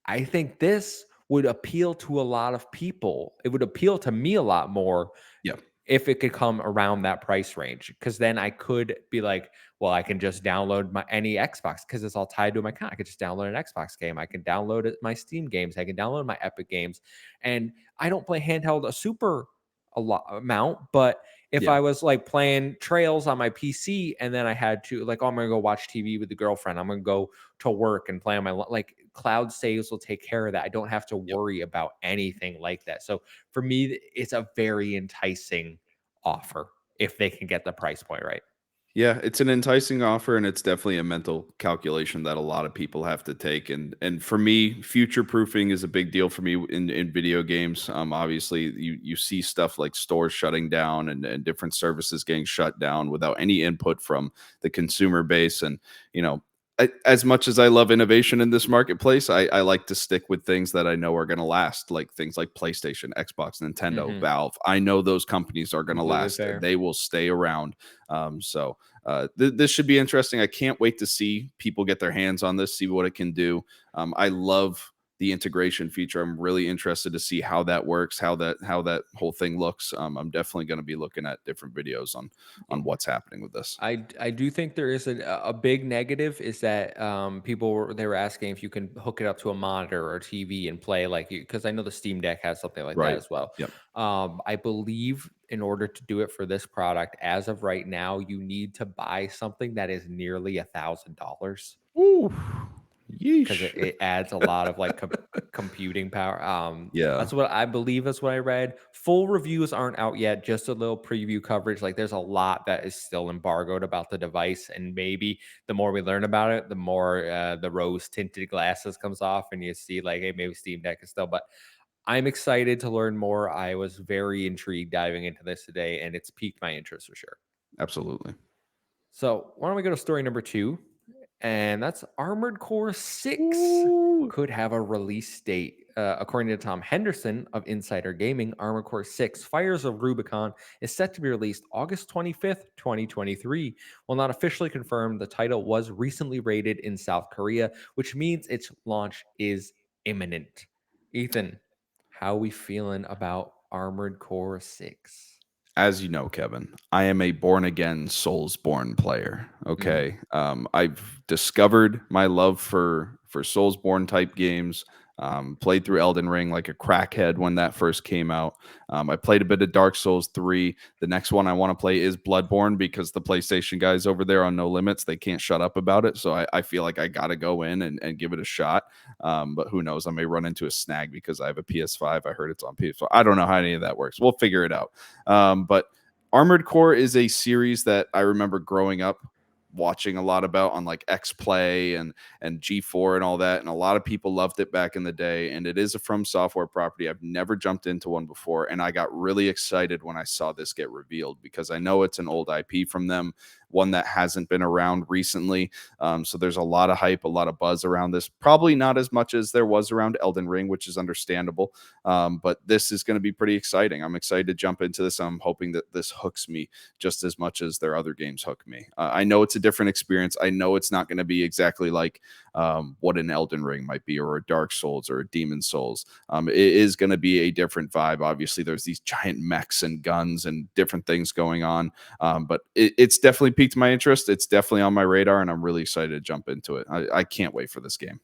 I think this would appeal to a lot of people. It would appeal to me a lot more Yep. if it could come around that price range, because then I could be like, well, I can just download my any Xbox because it's all tied to my account. I could just download an Xbox game. I can download my Steam games. I can download my Epic games, and I don't play handheld a super a lot amount. But if Yeah. I was like playing Trails on my PC and then I had to like, oh, I'm gonna go watch TV with the girlfriend. I'm gonna go to work and play on my like cloud saves will take care of that. I don't have to Yep. worry about anything like that. So for me, it's a very enticing offer if they can get the price point right. Yeah, it's an enticing offer, and it's definitely a mental calculation that a lot of people have to take. And for me, future proofing is a big deal for me in video games. Obviously, you see stuff like stores shutting down and different services getting shut down without any input from the consumer base. And you know, as much as I love innovation in this marketplace, I like to stick with things that I know are going to last, like things like PlayStation, Xbox, Nintendo, Mhm. Valve. I know those companies are going to Completely last. fair. They will stay around. This should be interesting. I can't wait to see people get their hands on this, see what it can do. I love the integration feature. I'm really interested to see how that works, how that whole thing looks. I'm definitely going to be looking at different videos on what's happening with this. I do think there is a big negative is that they were asking if you can hook it up to a monitor or TV and play like you, because I know the Steam Deck has something like that Right. as well. Yep. I believe in order to do it for this product, as of right now, you need to buy something that is nearly $1,000 Ooh. because Yeesh. it adds a lot of like computing power. Yeah. That's what I believe. That's what I read. Full reviews aren't out yet. Just a little preview coverage. Like there's a lot that is still embargoed about the device, and maybe the more we learn about it, the more the rose tinted glasses comes off, and you see like, hey, maybe Steam Deck is still. But I'm excited to learn more. I was very intrigued diving into this today, and it's piqued my interest for sure. Absolutely. So why don't we go to story number 2? And that's Armored Core 6 Ooh. could have a release date. According to Tom Henderson of Insider Gaming, Armored Core 6 Fires of Rubicon is set to be released August 25th, 2023. While not officially confirmed, the title was recently rated in South Korea, which means its launch is imminent. Ethan, how are we feeling about Armored Core 6? As you know, Kevin, I am a born again Soulsborne player. Mm. Okay, I've discovered my love for Soulsborne type games. Played through Elden Ring like a crackhead when that first came out. I played a bit of Dark Souls 3. The next one I want to play is Bloodborne because the PlayStation guys over there on No Limits, they can't shut up about it. So I feel like I got to go in and give it a shot. But who knows? I may run into a snag because I have a PS5. I heard it's on PS5. I don't know how any of that works. We'll figure it out. But Armored Core is a series that I remember growing up watching a lot about on like X Play and G4 and all that, and a lot of people loved it back in the day. And it is a From Software property. I've never jumped into one before, and I got really excited when I saw this get revealed because I know it's an old IP from them, one that hasn't been around recently. So there's a lot of hype, a lot of buzz around this. Probably not as much as there was around Elden Ring, which is understandable. But this is going to be pretty exciting. I'm excited to jump into this. I'm hoping that this hooks me just as much as their other games hook me. I know it's a different experience. I know it's not going to be exactly like what an Elden Ring might be, or a Dark Souls, or a Demon Souls. It is going to be a different vibe. Obviously, there's these giant mechs and guns and different things going on. But it's definitely piqued my interest. It's definitely on my radar, and I'm really excited to jump into it. I can't wait for this game.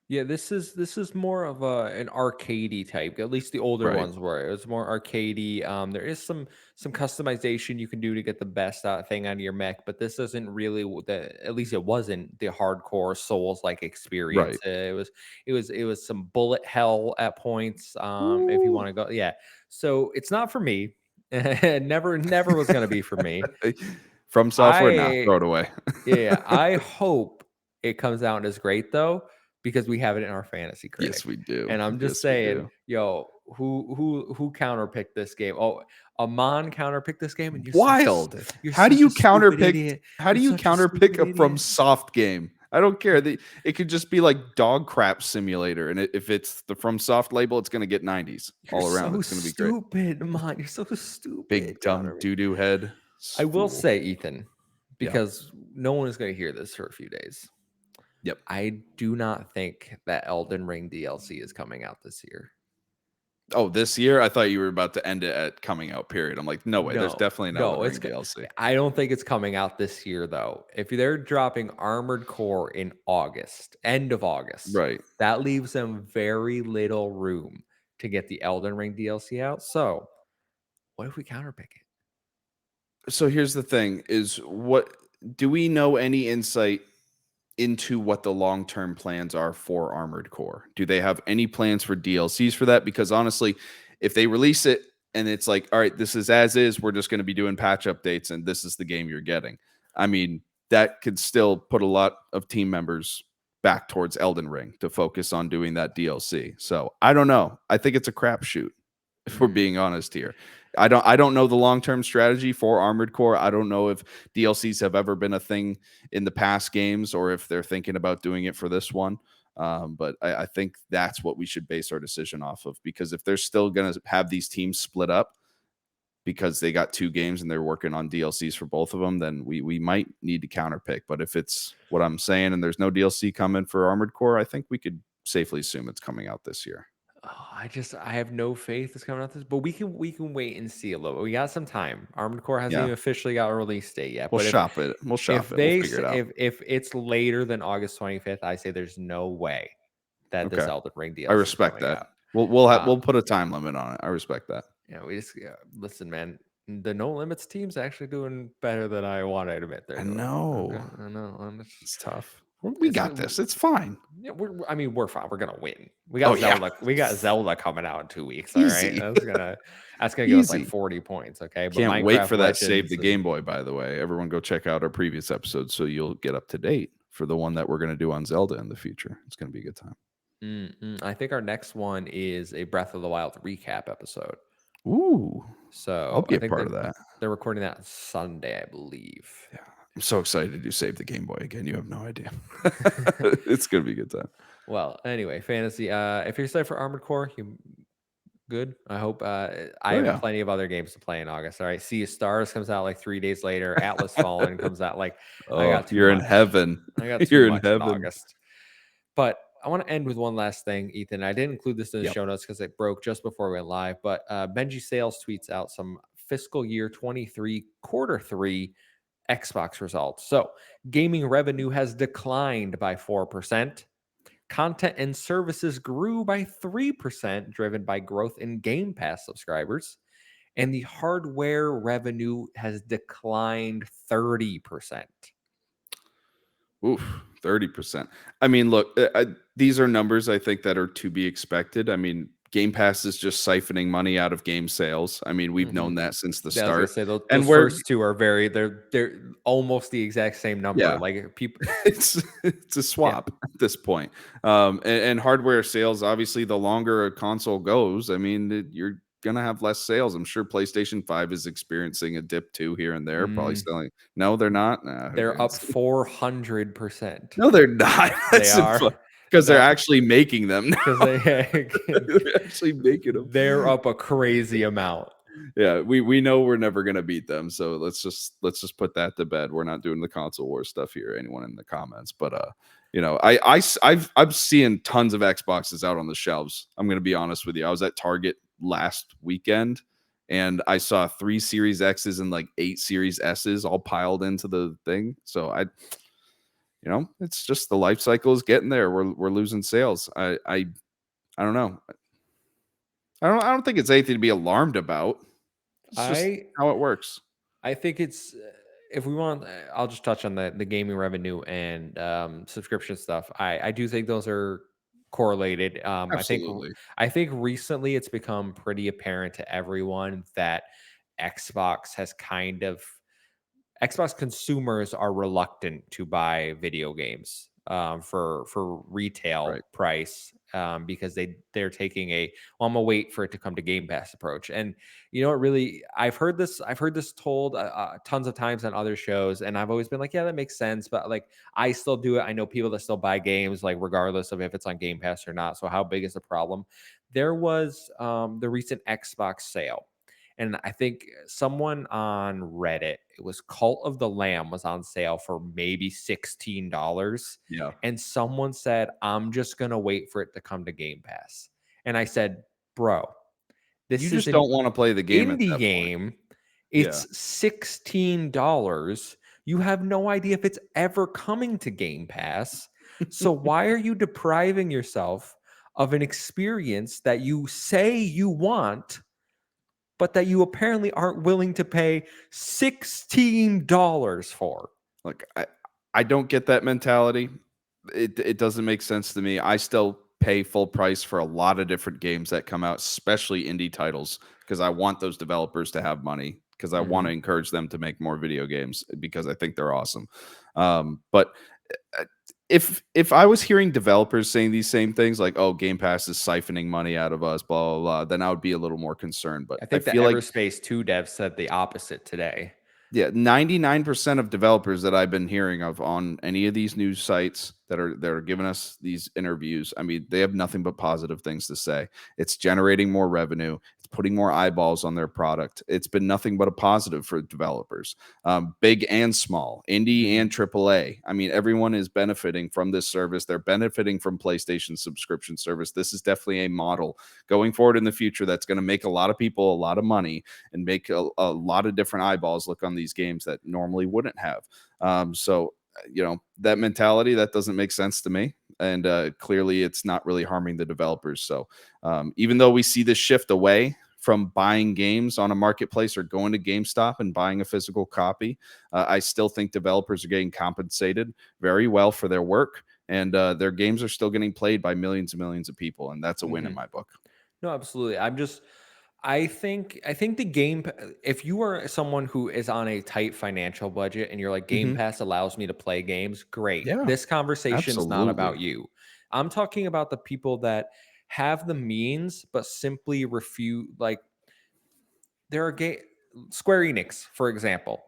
Yeah, this is more of an arcadey type. At least the older Right. ones were. It was more arcadey. There is some customization you can do to get the best thing out of your mech, but this isn't really at least it wasn't the hardcore Souls like experience. Right. It was some bullet hell at points. If you Ooh. want to go, yeah. So it's not for me. Never was gonna be for me. From Software, nah, I throw it away. Yeah, I hope it comes out as great though, because we have it in our fantasy Yes, critic. we do. And I'm just Yes, we saying, do. yo, who counterpicked this game? Oh, Amon counterpicked this game, and Wild. you're such a stupid idiot. How do You're you such a counterpick stupid a From idiot. Soft game? I don't care. It could just be like Dog Crap Simulator, and if it's the From Soft label, it's going to get 90s You're all around. so It's going to be great. stupid, Amon. You're so stupid. Big dumb Counter me. doo doo head I will fool. say, Ethan, Yeah. because no one is going to hear this for a few days. Yep. I do not think that Elden Ring DLC is coming out this year. Oh, this year? I thought you were about to end it at coming out, period. I'm like, no way. There's No, definitely an Elden no, Ring DLC. I don't think it's coming out this year though. If they're dropping Armored Core in August, end of August, Right. that leaves them very little room to get the Elden Ring DLC out. So, what if we counterpick it? So here's the thing is what do we know any insight into what the long-term plans are for Armored Core? Do they have any plans for DLCs for that? Because honestly, if they release it and it's like, all right, this is as is, we're just going to be doing patch updates and this is the game you're getting. I mean, that could still put a lot of team members back towards Elden Ring to focus on doing that DLC. So I don't know. I think it's a crapshoot, if we're Mm. being honest here. I don't know the long-term strategy for Armored Core. I don't know if DLCs have ever been a thing in the past games or if they're thinking about doing it for this one. But I think that's what we should base our decision off of, because if they're still going to have these teams split up because they got two games and they're working on DLCs for both of them, then we might need to counterpick. But if it's what I'm saying and there's no DLC coming for Armored Core, I think we could safely assume it's coming out this year. Oh, I have no faith it's coming out this, but we can wait and see a little. We got some time. Armored Core hasn't Yeah, even officially got a release date yet. we'll But shop it. We'll if shop it. We'll they figure say, it out. if it's later than August 25th, I say there's no way that this Okay, Elden Ring I DLC is respect coming that. out. We'll put a time limit on it. I respect that. We just listen, man. The No Limits team's actually doing better than I want to admit they're I doing. Okay, know I know. it's tough. We It's got this. It's fine. yeah, I mean, we're fine. We're gonna win. We Oh got yeah, Zelda. We got Zelda coming out in 2 weeks. All right, easy, that's gonna give us like easy. 40 points. Okay, but Can't wait for Minecraft that Save Legends the and Game Boy, by the way. Everyone go check out our previous episode so you'll get up to date for the one that we're going to do on Zelda in the future. It's going to be a good time. I think our next one is a Breath of the Wild recap episode. Ooh, I'll So be I a think part of that. they're recording that on Sunday, I believe. Yeah. I'm so excited to do Save the Game Boy again. You have no idea. It's going to be a good time. Well, anyway, fantasy. If you're excited for Armored Core, you good. I hope. I Oh, have yeah. plenty of other games to play in August. All right, Sea of Stars comes out like 3 days later. Atlas Fallen comes out like I Oh, got too you're in much. heaven. I got too You're in much in heaven. August. But I want to end with one last thing, Ethan. I didn't include this in the Yep. show notes because it broke just before we went live. But Benji Sales tweets out some fiscal year 23 quarter three Xbox results. So gaming revenue has declined by 4%. Content and services grew by 3%, driven by growth in Game Pass subscribers. And the hardware revenue has declined 30%. Oof, 30%. I mean, look, these are numbers I think that are to be expected. I mean, Game Pass is just siphoning money out of game sales. I mean, we've known that since the Yeah, I was gonna start. say those And we're first two are they're almost the exact same number. yeah, Like people, it's a yeah. swap at this point. And hardware sales, obviously, the longer a console goes, I mean, you're gonna have less sales. I'm sure PlayStation 5 is experiencing a dip too here and there, probably Mm, selling. No, they're not. Nah, who they're up cares? 400%. No, they're not. They That's are because they're that actually making them now. because They're actually making them. they're up a crazy amount. Yeah, we know we're never gonna beat them. So let's just put that to bed. We're not doing the console war stuff here. Anyone in the comments, but I've seen tons of Xboxes out on the shelves. I'm gonna be honest with you. I was at Target last weekend and I saw 3 Series X's and like 8 Series S's all piled into the thing. So it's just the life cycle is getting there. We're losing sales. I don't know. I don't think it's anything to be alarmed about. It's just I how it works. I think it's if we want, I'll just touch on the gaming revenue and subscription stuff. I do think those are correlated. Absolutely. I think recently it's become pretty apparent to everyone that Xbox has kind of Xbox consumers are reluctant to buy video games for retail Right. price because they're taking I'm gonna wait for it to come to Game Pass approach. And you know what? Really, I've heard this told tons of times on other shows, and I've always been like, yeah, that makes sense. But like, I still do it. I know people that still buy games, like regardless of if it's on Game Pass or not. So how big is the problem? There was the recent Xbox sale. And I think someone on Reddit, it was Cult of the Lamb, was on sale for maybe $16. Yeah. And someone said, I'm just going to wait for it to come to Game Pass. And I said, bro, You this is just an don't want to play the game at indie that point. game. Yeah. It's $16. You have no idea if it's ever coming to Game Pass. So why are you depriving yourself of an experience that you say you want, but that you apparently aren't willing to pay $16 for? Look, I don't get that mentality. It doesn't make sense to me. I still pay full price for a lot of different games that come out, especially indie titles, because I want those developers to have money, because I want to encourage them to make more video games because I think they're awesome. But if I was hearing developers saying these same things like, "Oh, Game Pass is siphoning money out of us," blah blah blah, then I would be a little more concerned. But I I think the feel like Everspace 2 dev said the opposite today. yeah, 99% of developers that I've been hearing of on any of these news sites that are giving us these interviews, I mean, they have nothing but positive things to say. It's generating more revenue. It's putting more eyeballs on their product. It's been nothing but a positive for developers, big and small, indie and AAA. I mean, everyone is benefiting from this service. They're benefiting from PlayStation's subscription service. This is definitely a model going forward in the future that's going to make a lot of people a lot of money and make a lot of different eyeballs look on these games that normally wouldn't have. So, that mentality, that doesn't make sense to me. And clearly it's not really harming the developers. So even though we see this shift away from buying games on a marketplace or going to GameStop and buying a physical copy, I still think developers are getting compensated very well for their work, and their games are still getting played by millions and millions of people, and that's a win in my book. No, absolutely. I think the if you are someone who is on a tight financial budget and you're like, Game Mhm. Pass allows me to play games, great. Yeah, This conversation's not absolutely. about you. I'm talking about the people that have the means but simply refuse. Like, there are Square Enix, for example.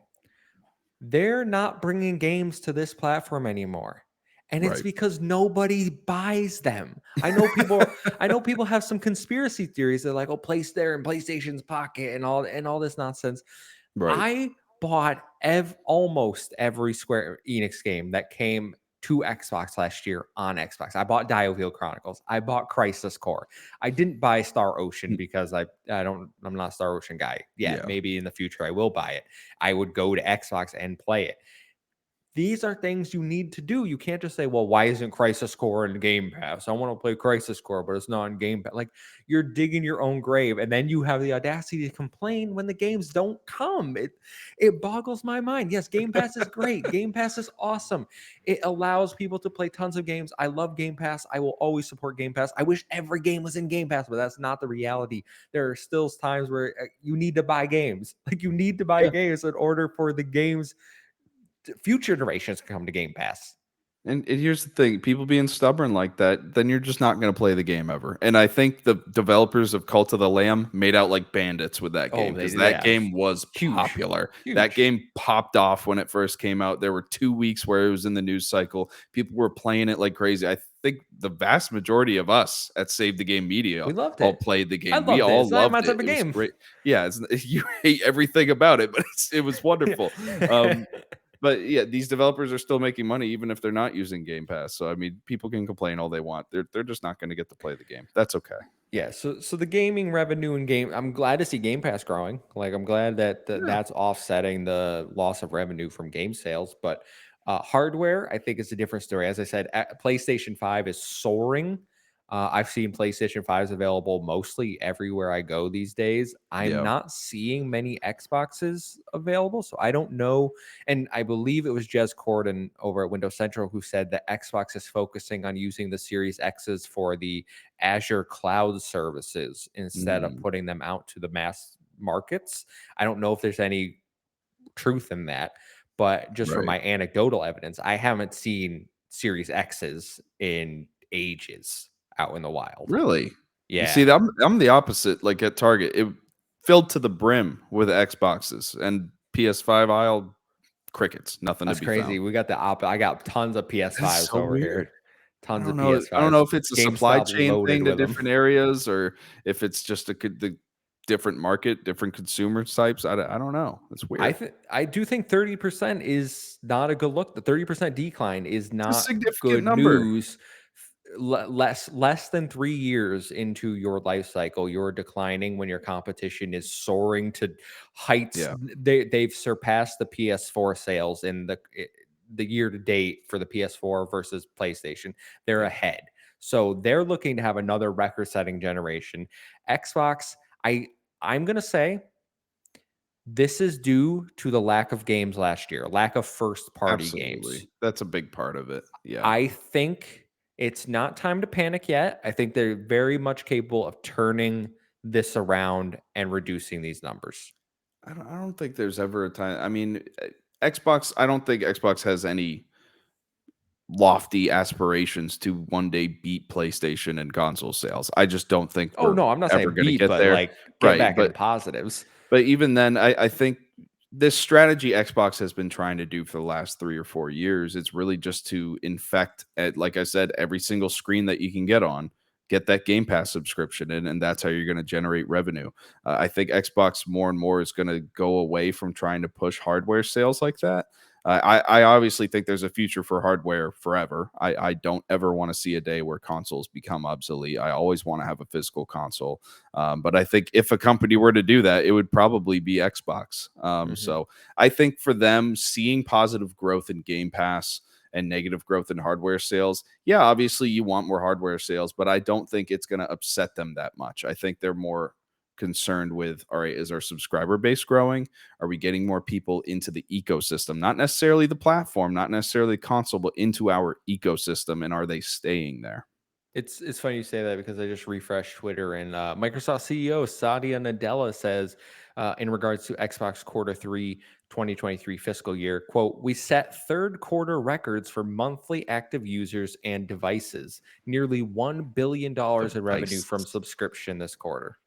They're not bringing games to this platform anymore. And it's Right. because nobody buys them. I know people have some conspiracy theories. They're like, oh, place there in PlayStation's pocket and all this nonsense. Right. I bought almost every Square Enix game that came to Xbox last year on Xbox. I bought Diablo Chronicles. I bought Crisis Core. I didn't buy Star Ocean Mm. because I'm not a Star Ocean guy yet. Yeah. Maybe in the future I will buy it. I would go to Xbox and play it. These are things you need to do. You can't just say, well, why isn't Crisis Core in Game Pass? I want to play Crisis Core, but it's not in Game Pass. Like, you're digging your own grave, and then you have the audacity to complain when the games don't come. It boggles my mind. Yes, Game Pass is great. Game Pass is awesome. It allows people to play tons of games. I love Game Pass. I will always support Game Pass. I wish every game was in Game Pass, but that's not the reality. There are still times where you need to buy games. Like, you need to buy Yeah. games in order for the games future generations can come to Game Pass. And here's the thing, people being stubborn like that, then you're just not going to play the game ever. And I think the developers of Cult of the Lamb made out like bandits with that Oh, game they because that yeah, game was huge, popular. That huge. game popped off when it first came out. There were 2 weeks where it was in the news cycle. People were playing it like crazy. I think the vast majority of us at Save the Game Media We loved all it. played the I game. We loved it. all It's not my loved it. type of It was game. great. Yeah, you hate everything about it, but it was wonderful. Yeah. But yeah, these developers are still making money even if they're not using Game Pass. So I mean, people can complain all they want. They're just not going to get to play the game. That's okay. Yeah, so the gaming revenue and game, I'm glad to see Game Pass growing. Like, I'm glad that Yeah. that's offsetting the loss of revenue from game sales. But hardware, I think, is a different story. As I said, PlayStation 5 is soaring. I've seen PlayStation 5s available mostly everywhere I go these days. I'm Yeah. not seeing many Xboxes available, so I don't know. And I believe it was Jez Corden over at Windows Central who said that Xbox is focusing on using the Series X's for the Azure cloud services instead of Mm, putting them out to the mass markets. I don't know if there's any truth in that, but just from right. my anecdotal evidence, I haven't seen Series X's in ages out in the wild. Really? You Yeah, see, I'm the opposite. Like at Target, it filled to the brim with Xboxes and PS5 aisle crickets. Nothing to that's be crazy. found. We got the I got tons of It's PS5s so over weird. here. Tons of PS5s. I don't know if it's a supply GameStop chain loaded thing to with them. different areas or if it's just the different market, different consumer types. I don't know. It's weird. I do think 30% is not a good look. The 30% decline is It's a not significant good number. news. Less than 3 years into your life cycle, you're declining when your competition is soaring to heights. Yeah. They've surpassed the PS4 sales in the year to date for the PS4 versus PlayStation. They're Yeah. ahead. So they're looking to have another record-setting generation. Xbox, I'm gonna say this is due to the lack of games last year, lack of first party games. Absolutely. That's a big part of it. Yeah. I think it's not time to panic yet. I think they're very much capable of turning this around and reducing these numbers. I don't think there's ever a time. I mean, Xbox, I don't think Xbox has any lofty aspirations to one day beat PlayStation in console sales. I just don't think Oh, we're no, I'm not ever saying going to beat, get but there. like get Right. back into positives. But even then, I think this strategy Xbox has been trying to do for the last 3 or 4 years, it's really just to infect, at, like I said, every single screen that you can get on get that Game Pass subscription in, and that's how you're going to generate revenue. I think Xbox more and more is going to go away from trying to push hardware sales like that. I obviously think there's a future for hardware forever. I don't ever want to see a day where consoles become obsolete. I always want to have a physical console. But I think if a company were to do that, it would probably be Xbox. So I think for them, seeing positive growth in Game Pass and negative growth in hardware sales, yeah, obviously you want more hardware sales, but I don't think it's going to upset them that much. I think they're more concerned with, all right, is our subscriber base growing? Are we getting more people into the ecosystem? Not necessarily the platform, not necessarily the console, but into our ecosystem, and are they staying there? It's funny you say that because I just refreshed Twitter and Microsoft CEO Satya Nadella says in regards to Xbox Quarter 3 2023 fiscal year, quote, "We set third quarter records for monthly active users and devices, nearly $1 billion in revenue from Devices. subscription this quarter."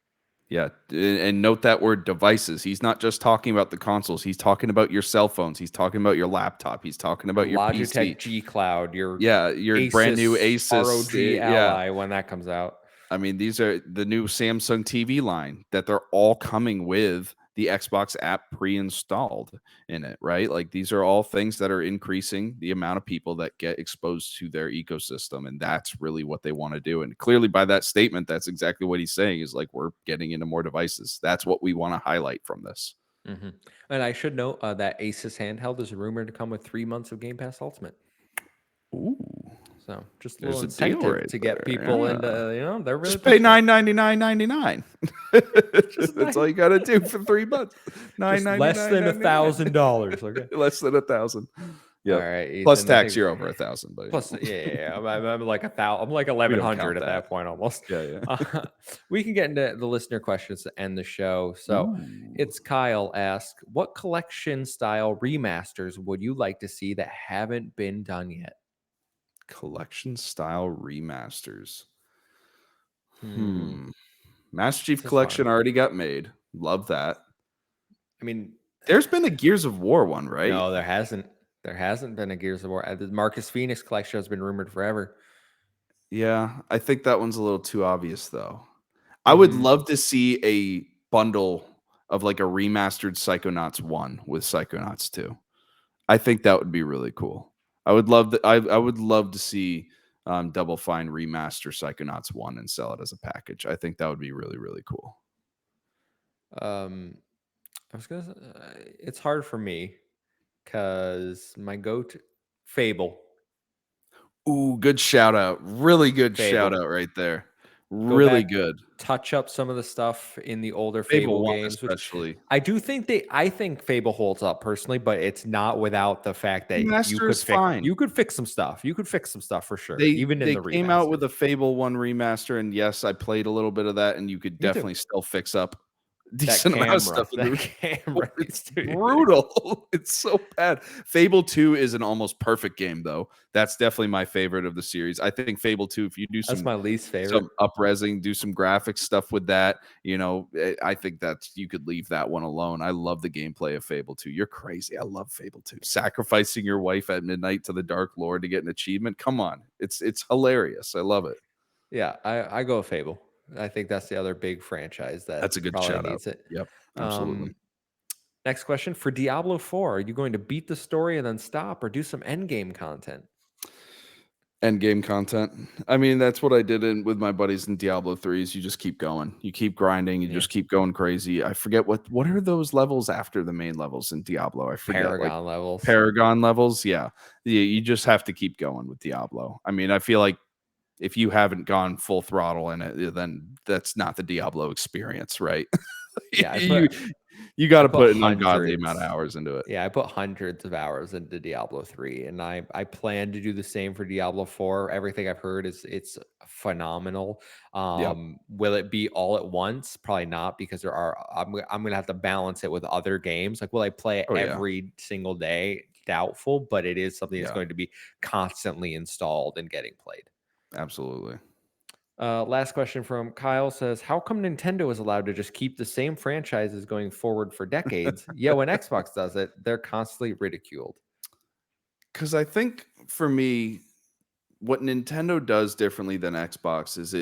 Yeah, and note that word devices. He's not just talking about the consoles. He's talking about your cell phones. He's talking about your laptop. He's talking Your about your PC. Logitech G Cloud, your Yeah, your brand new Asus Asus. ROG Yeah, Ally when that comes out. I mean, these are the new Samsung TV line that they're all coming with the Xbox app pre-installed in it, right? Like these are all things that are increasing the amount of people that get exposed to their ecosystem, and that's really what they want to do. And clearly by that statement, that's exactly what he's saying is like we're getting into more devices. That's what we want to highlight from this. And I should note that Asus Handheld is rumored to come with 3 months of Game Pass Ultimate. Ooh, So just a little there's a deal incentive right to get there. people into, Yeah. they're really Just pay pushing it. $9.99.99. Just That's nine, all you got to do for 3 months. just less than $9.99.99. $1,000. Okay. Less than 1,000. All Yep. right, Plus Ethan. I tax, think you're over 1,000, but plus, yeah. I'm like 1,000. I'm like we don't 1,100 count at that. that point almost. Yeah, yeah. We can get into the listener questions to end the show. So Ooh, it's Kyle asked, "What collection style remasters would you like to see that haven't been done yet?" collection style remasters. Hmm, Master Chief this is hard. Collection already got made. Love that. I mean, There's been a Gears of War one, right? no, there hasn't. There hasn't been a Gears of War. The Marcus Phoenix collection has been rumored forever. Yeah, I think that one's a little too obvious though. I would Hmm. love to see a bundle of like a remastered Psychonauts 1 with Psychonauts 2. I think that would be really cool. I would love to see Double Fine remaster Psychonauts 1 and sell it as a package. I think that would be really, really cool. Um, I was gonna. It's hard for me because my go-to Fable. Ooh, good shout out. Really good shout Fable. out right there. Go Really back, good. touch up some of the stuff in the older Fable Fable 1 games, which especially. I think Fable holds up personally, but it's not without the fact that Remaster is fine. you could fix some stuff. You could fix some stuff for sure, even in They the came out with remasters. a Fable 1 remaster, and yes, I played a little bit of that, and you could Me too. definitely still fix up a That decent amount of camera, stuff in that the camera it's needs to be fixed. brutal. It's so bad. Fable 2 is an almost perfect game, though. That's definitely my favorite of the series. I think Fable 2, if you do That's my least favorite. some up-resing, do some graphics stuff with that, I think that you could leave that one alone. I love the gameplay of Fable 2. You're crazy. I love Fable 2. Sacrificing your wife at midnight to the Dark Lord to get an achievement. Come on. It's hilarious. I love it. Yeah, I go with Fable. I think that's the other big franchise that That's a good probably shout out. needs it. Yep, absolutely. Um, Next question for Diablo 4. Are you going to beat the story and then stop or do some end game content? End game content. I mean, that's what I did with my buddies in Diablo 3 is you just keep going. You keep grinding, you Yeah. just keep going crazy. I forget what are those levels after the main levels in Diablo? I forget. Like Paragon levels. Paragon levels. Yeah. You just have to keep going with Diablo. I mean, I feel like if you haven't gone full throttle in it, then that's not the Diablo experience, right? Yeah, you you got I to put put an ungodly amount of hundreds. hours into it. Yeah, I put hundreds of hours into Diablo 3 and I plan to do the same for Diablo 4. Everything I've heard is it's phenomenal. Yep. Will it be all at once? Probably not because I'm going to have to balance it with other games. Like will I play it Oh yeah. every single day? Doubtful, but it is something that's Yeah. going to be constantly installed and getting played. Absolutely. Last question from Kyle says, "How come Nintendo is allowed to just keep the same franchises going forward for decades? Yeah, when Xbox does it, they're constantly ridiculed." Because I think for me, what Nintendo does differently than Xbox is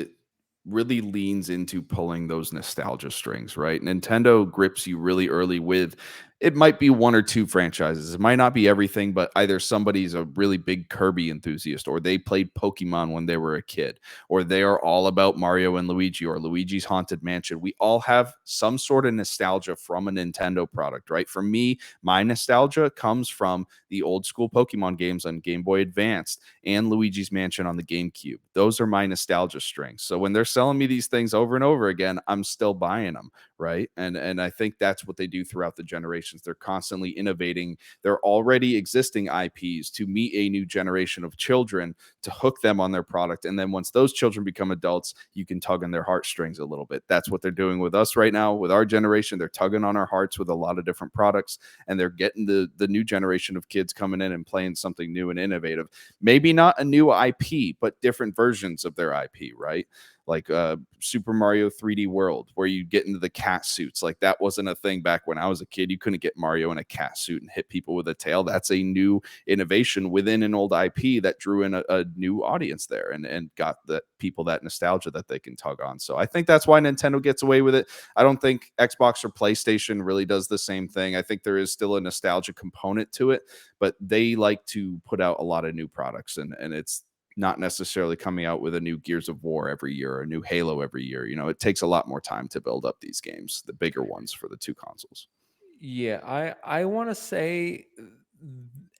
really leans into pulling those nostalgia strings, right? Nintendo grips you really early with, it might be one or two franchises. It might not be everything, but either somebody's a really big Kirby enthusiast, or they played Pokemon when they were a kid, or they are all about Mario and Luigi or Luigi's Haunted Mansion. We all have some sort of nostalgia from a Nintendo product, right? For me, my nostalgia comes from the old school Pokemon games on Game Boy Advance and Luigi's Mansion on the GameCube. Those are my nostalgia strings. So when they're selling me these things over and over again, I'm still buying them, right? And I think that's what they do throughout the generations. They're constantly innovating their already existing IPs to meet a new generation of children, to hook them on their product. And then once those children become adults, you can tug on their heartstrings a little bit. That's what they're doing with us right now, with our generation. They're tugging on our hearts with a lot of different products, and they're getting the new generation of kids coming in and playing something new and innovative. Maybe not a new IP, but different versions of their IP, right? Like Super Mario 3D World, where you get into the cat suits. Like that wasn't a thing back when I was a kid. You couldn't get Mario in a cat suit and hit people with a tail. That's a new innovation within an old IP that drew in a new audience there, and got the people that nostalgia that they can tug on. So I think that's why Nintendo gets away with it. I don't think Xbox or PlayStation really does the same thing. I think there is still a nostalgia component to it, but they like to put out a lot of new products, and it's not necessarily coming out with a new Gears of War every year or a new Halo every year. You know, it takes a lot more time to build up these games, the bigger ones for the two consoles. Yeah, I want to say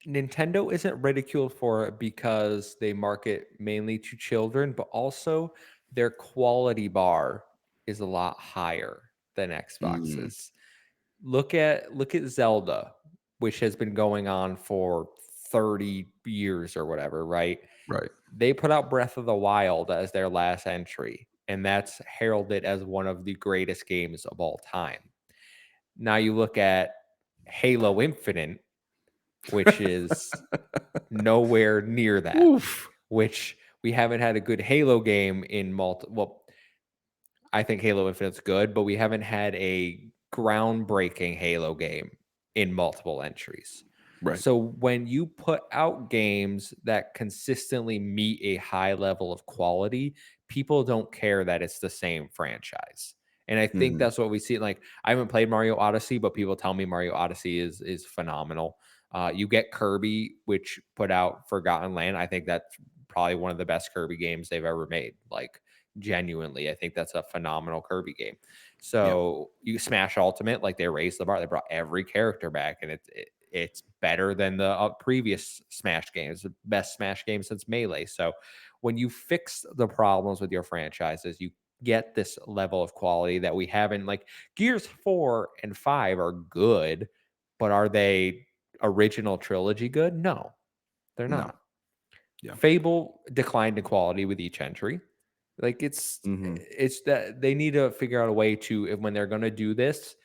Nintendo isn't ridiculed for it because they market mainly to children, but also their quality bar is a lot higher than Mm, Xbox's. Look at Zelda, which has been going on for 30 years or whatever, right? right. They put out Breath of the Wild as their last entry, and that's heralded as one of the greatest games of all time. Now you look at Halo Infinite, which is nowhere near that, Oof. which we haven't had a good Halo game in well, I think Halo Infinite's good, but we haven't had a groundbreaking Halo game in multiple entries. Right. So when you put out games that consistently meet a high level of quality, people don't care that it's the same franchise. And I think Hmm. that's what we see. Like I haven't played Mario Odyssey, but people tell me Mario Odyssey is phenomenal. You get Kirby, which put out Forgotten Land. I think that's probably one of the best Kirby games they've ever made. Like genuinely, I think that's a phenomenal Kirby game. Yeah. So you Smash Ultimate, like they raised the bar. They brought every character back, and it's better than the previous Smash games, the best Smash game since Melee. So when you fix the problems with your franchises, you get this level of quality that we haven't. Like Gears 4 and 5 are good, but are they original trilogy good? No, they're No. not. Yeah. Fable declined in quality with each entry. Like Hmm. it's that they need to figure out a way to, if when they're going to do this,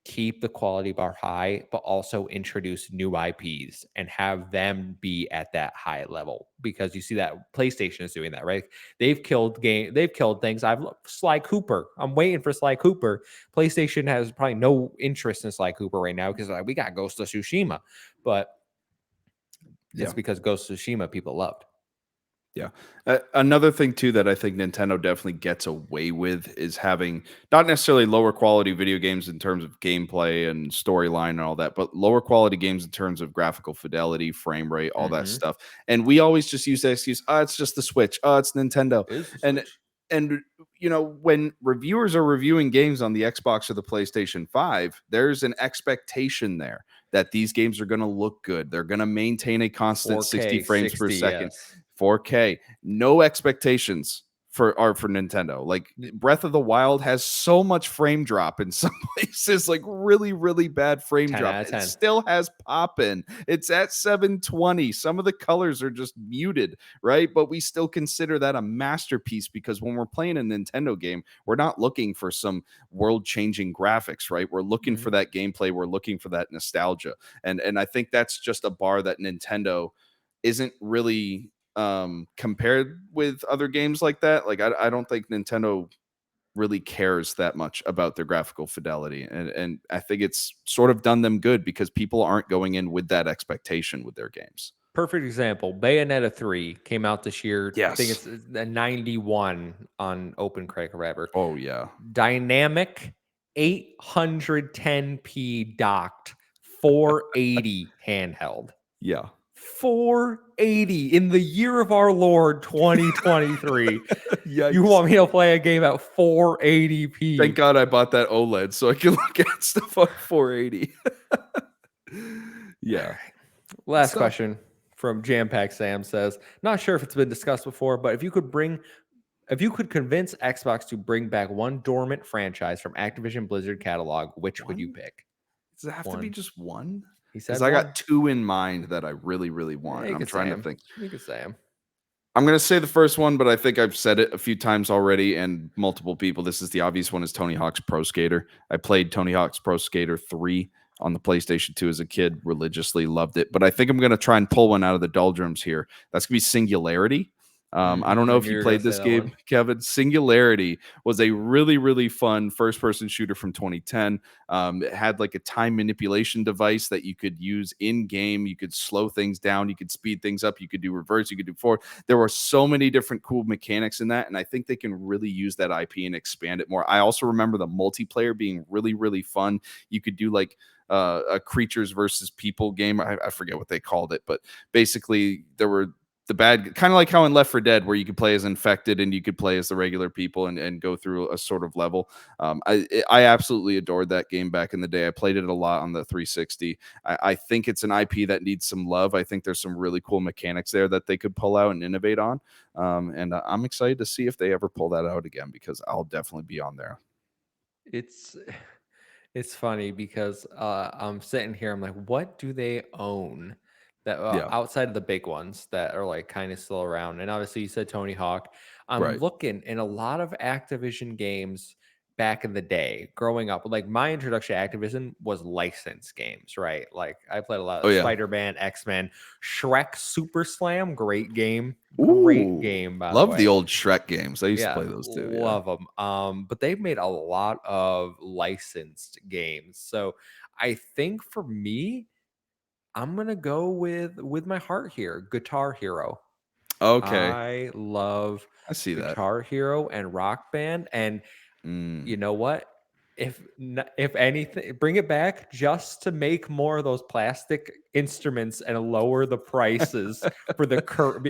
keep the quality bar high, but also introduce new IPs and have them be at that high level. Because you see that PlayStation is doing that, right? They've killed things. Sly Cooper. I'm waiting for Sly Cooper. PlayStation has probably no interest in Sly Cooper right now because we got Ghost of Tsushima, but it's Yeah. because Ghost of Tsushima people loved. Yeah. Another thing too that I think Nintendo definitely gets away with is having not necessarily lower quality video games in terms of gameplay and storyline and all that, but lower quality games in terms of graphical fidelity, frame rate, all that Mm-hmm. stuff. And we always just use the excuse, "Oh, it's just the Switch. Oh, it's Nintendo." Is the And Switch. and you know, when reviewers are reviewing games on the Xbox or the PlayStation 5, there's an expectation there that these games are going to look good. They're going to maintain a constant 60 4K, frames per 60, second. yes. 4K. No expectations for Nintendo. Like Breath of the Wild has so much frame drop in some places, like really, really bad frame 10 drop. out of It 10. still has pop in. It's at 720. Some of the colors are just muted, right? But we still consider that a masterpiece because when we're playing a Nintendo game, we're not looking for some world-changing graphics, right? We're looking Mhm. for that gameplay, we're looking for that nostalgia. And I think that's just a bar that Nintendo isn't really compared with other games like that. Like I don't think Nintendo really cares that much about their graphical fidelity, and I think it's sort of done them good because people aren't going in with that expectation with their games. Perfect example. Bayonetta 3 came out this year. I think Yes. it's a 91 on OpenCritic or whatever. Oh yeah. Dynamic 810p docked 480 handheld. Yeah. 480 in the year of our Lord 2023. You Yikes. want me to play a game at 480p? Thank God I bought that OLED so I can look at stuff on 480. Yeah. All right. Last Stuff. question from Jam Pack Sam says, not sure if it's been discussed before, but if you could convince Xbox to bring back one dormant franchise from Activision Blizzard catalog, which would you One? pick? Does it have to be just one? He Because said I one. got two in mind that I really, really want. You I'm could say trying to him. think. You could say him. I'm going to say the first one, but I think I've said it a few times already and multiple people. This is the obvious one, is Tony Hawk's Pro Skater. I played Tony Hawk's Pro Skater 3 on the PlayStation 2 as a kid, religiously loved it. But I think I'm going to try and pull one out of the doldrums here. That's going to be Singularity. I don't know I if knew you you were gonna played say this that game, one. Kevin. Singularity was a really, really fun first-person shooter from 2010. It had like a time manipulation device that you could use in-game. You could slow things down. You could speed things up. You could do reverse. You could do forward. There were so many different cool mechanics in that, and I think they can really use that IP and expand it more. I also remember the multiplayer being really, really fun. You could do like a creatures versus people game. I forget what they called it, but basically there were the bad, kind of like how in Left 4 Dead, where you could play as infected and you could play as the regular people and go through a sort of level. I absolutely adored that game back in the day. I played it a lot on the 360. I think it's an IP that needs some love. I think there's some really cool mechanics there that they could pull out and innovate on. And I'm excited to see if they ever pull that out again, because I'll definitely be on there. It's funny because I'm sitting here, I'm like, what do they own that Yeah. outside of the big ones that are like kind of still around? And obviously, you said Tony Hawk. I'm Right. looking in a lot of Activision games back in the day, growing up. Like my introduction to Activision was licensed games, right? Like I played a lot Oh of yeah. Spider-Man, X-Men, Shrek Super Slam, great Ooh. game, by the Love the way. old Shrek games. I used to Yeah, play those too. Yeah. love them. But they've made a lot of licensed games. So I think for me, I'm gonna go with my heart here, Guitar Hero. Okay. I love I see that. Guitar Hero and Rock Band, and Mm. you know what? If anything, bring it back just to make more of those plastic instruments and lower the prices for the current.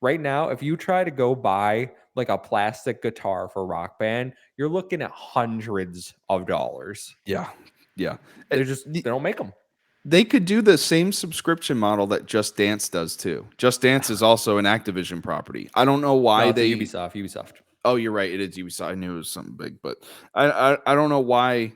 Right now, if you try to go buy like a plastic guitar for Rock Band, you're looking at hundreds of dollars. Yeah. Yeah. They don't make them. They could do the same subscription model that Just Dance does too. Just Dance is also an Activision property. I don't know No, why it's a they. Ubisoft. Oh, you're right. It is Ubisoft. I knew it was something big, but I don't know why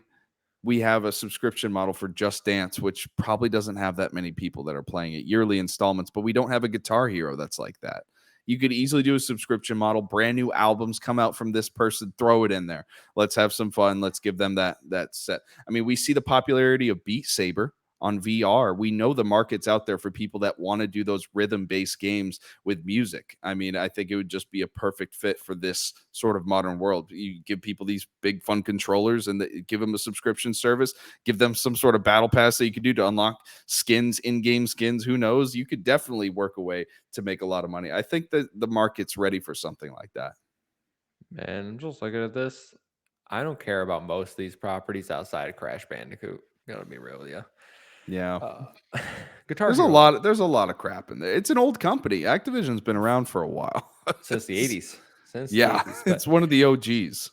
we have a subscription model for Just Dance, which probably doesn't have that many people that are playing it, yearly installments, but we don't have a Guitar Hero that's like that. You could easily do a subscription model. Brand new albums come out from this person, throw it in there. Let's have some fun. Let's give them that set. I mean, we see the popularity of Beat Saber on VR. We know the market's out there for people that want to do those rhythm-based games with music. I mean, I think it would just be a perfect fit for this sort of modern world. You give people these big fun controllers and give them a subscription service, give them some sort of battle pass that you could do to unlock skins, in-game skins. Who knows? You could definitely work a way to make a lot of money. I think that the market's ready for something like that. Man, I'm just looking at this. I don't care about most of these properties outside of Crash Bandicoot. Gotta be real with you. Yeah. Uh, Guitar Hero There's a lot of crap in there. It's an old company. Activision's been around for a while. since the '80s. Since the Yeah, '80s. But it's one of the OGs.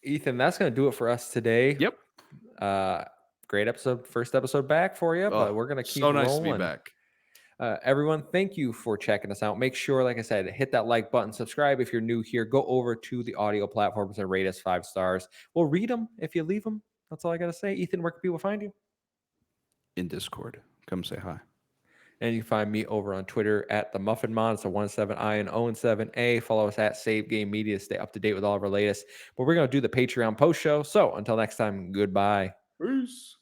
Ethan, that's gonna do it for us today. Yep. Uh, great episode, first episode back for you, but Oh, we're gonna keep so nice to be rolling. back. Everyone, thank you for checking us out. Make sure, like I said, hit that like button, subscribe if you're new here. Go over to the audio platforms and rate us 5 stars. We'll read them if you leave them. That's all I got to say. Ethan, where can people find you? In Discord. Come say hi. And you can find me over on Twitter at the Muffin Mon. It's a 17I and 0-7A. Follow us at Save Game Media to stay up to date with all of our latest. But we're going to do the Patreon post show. So until next time, goodbye. Peace.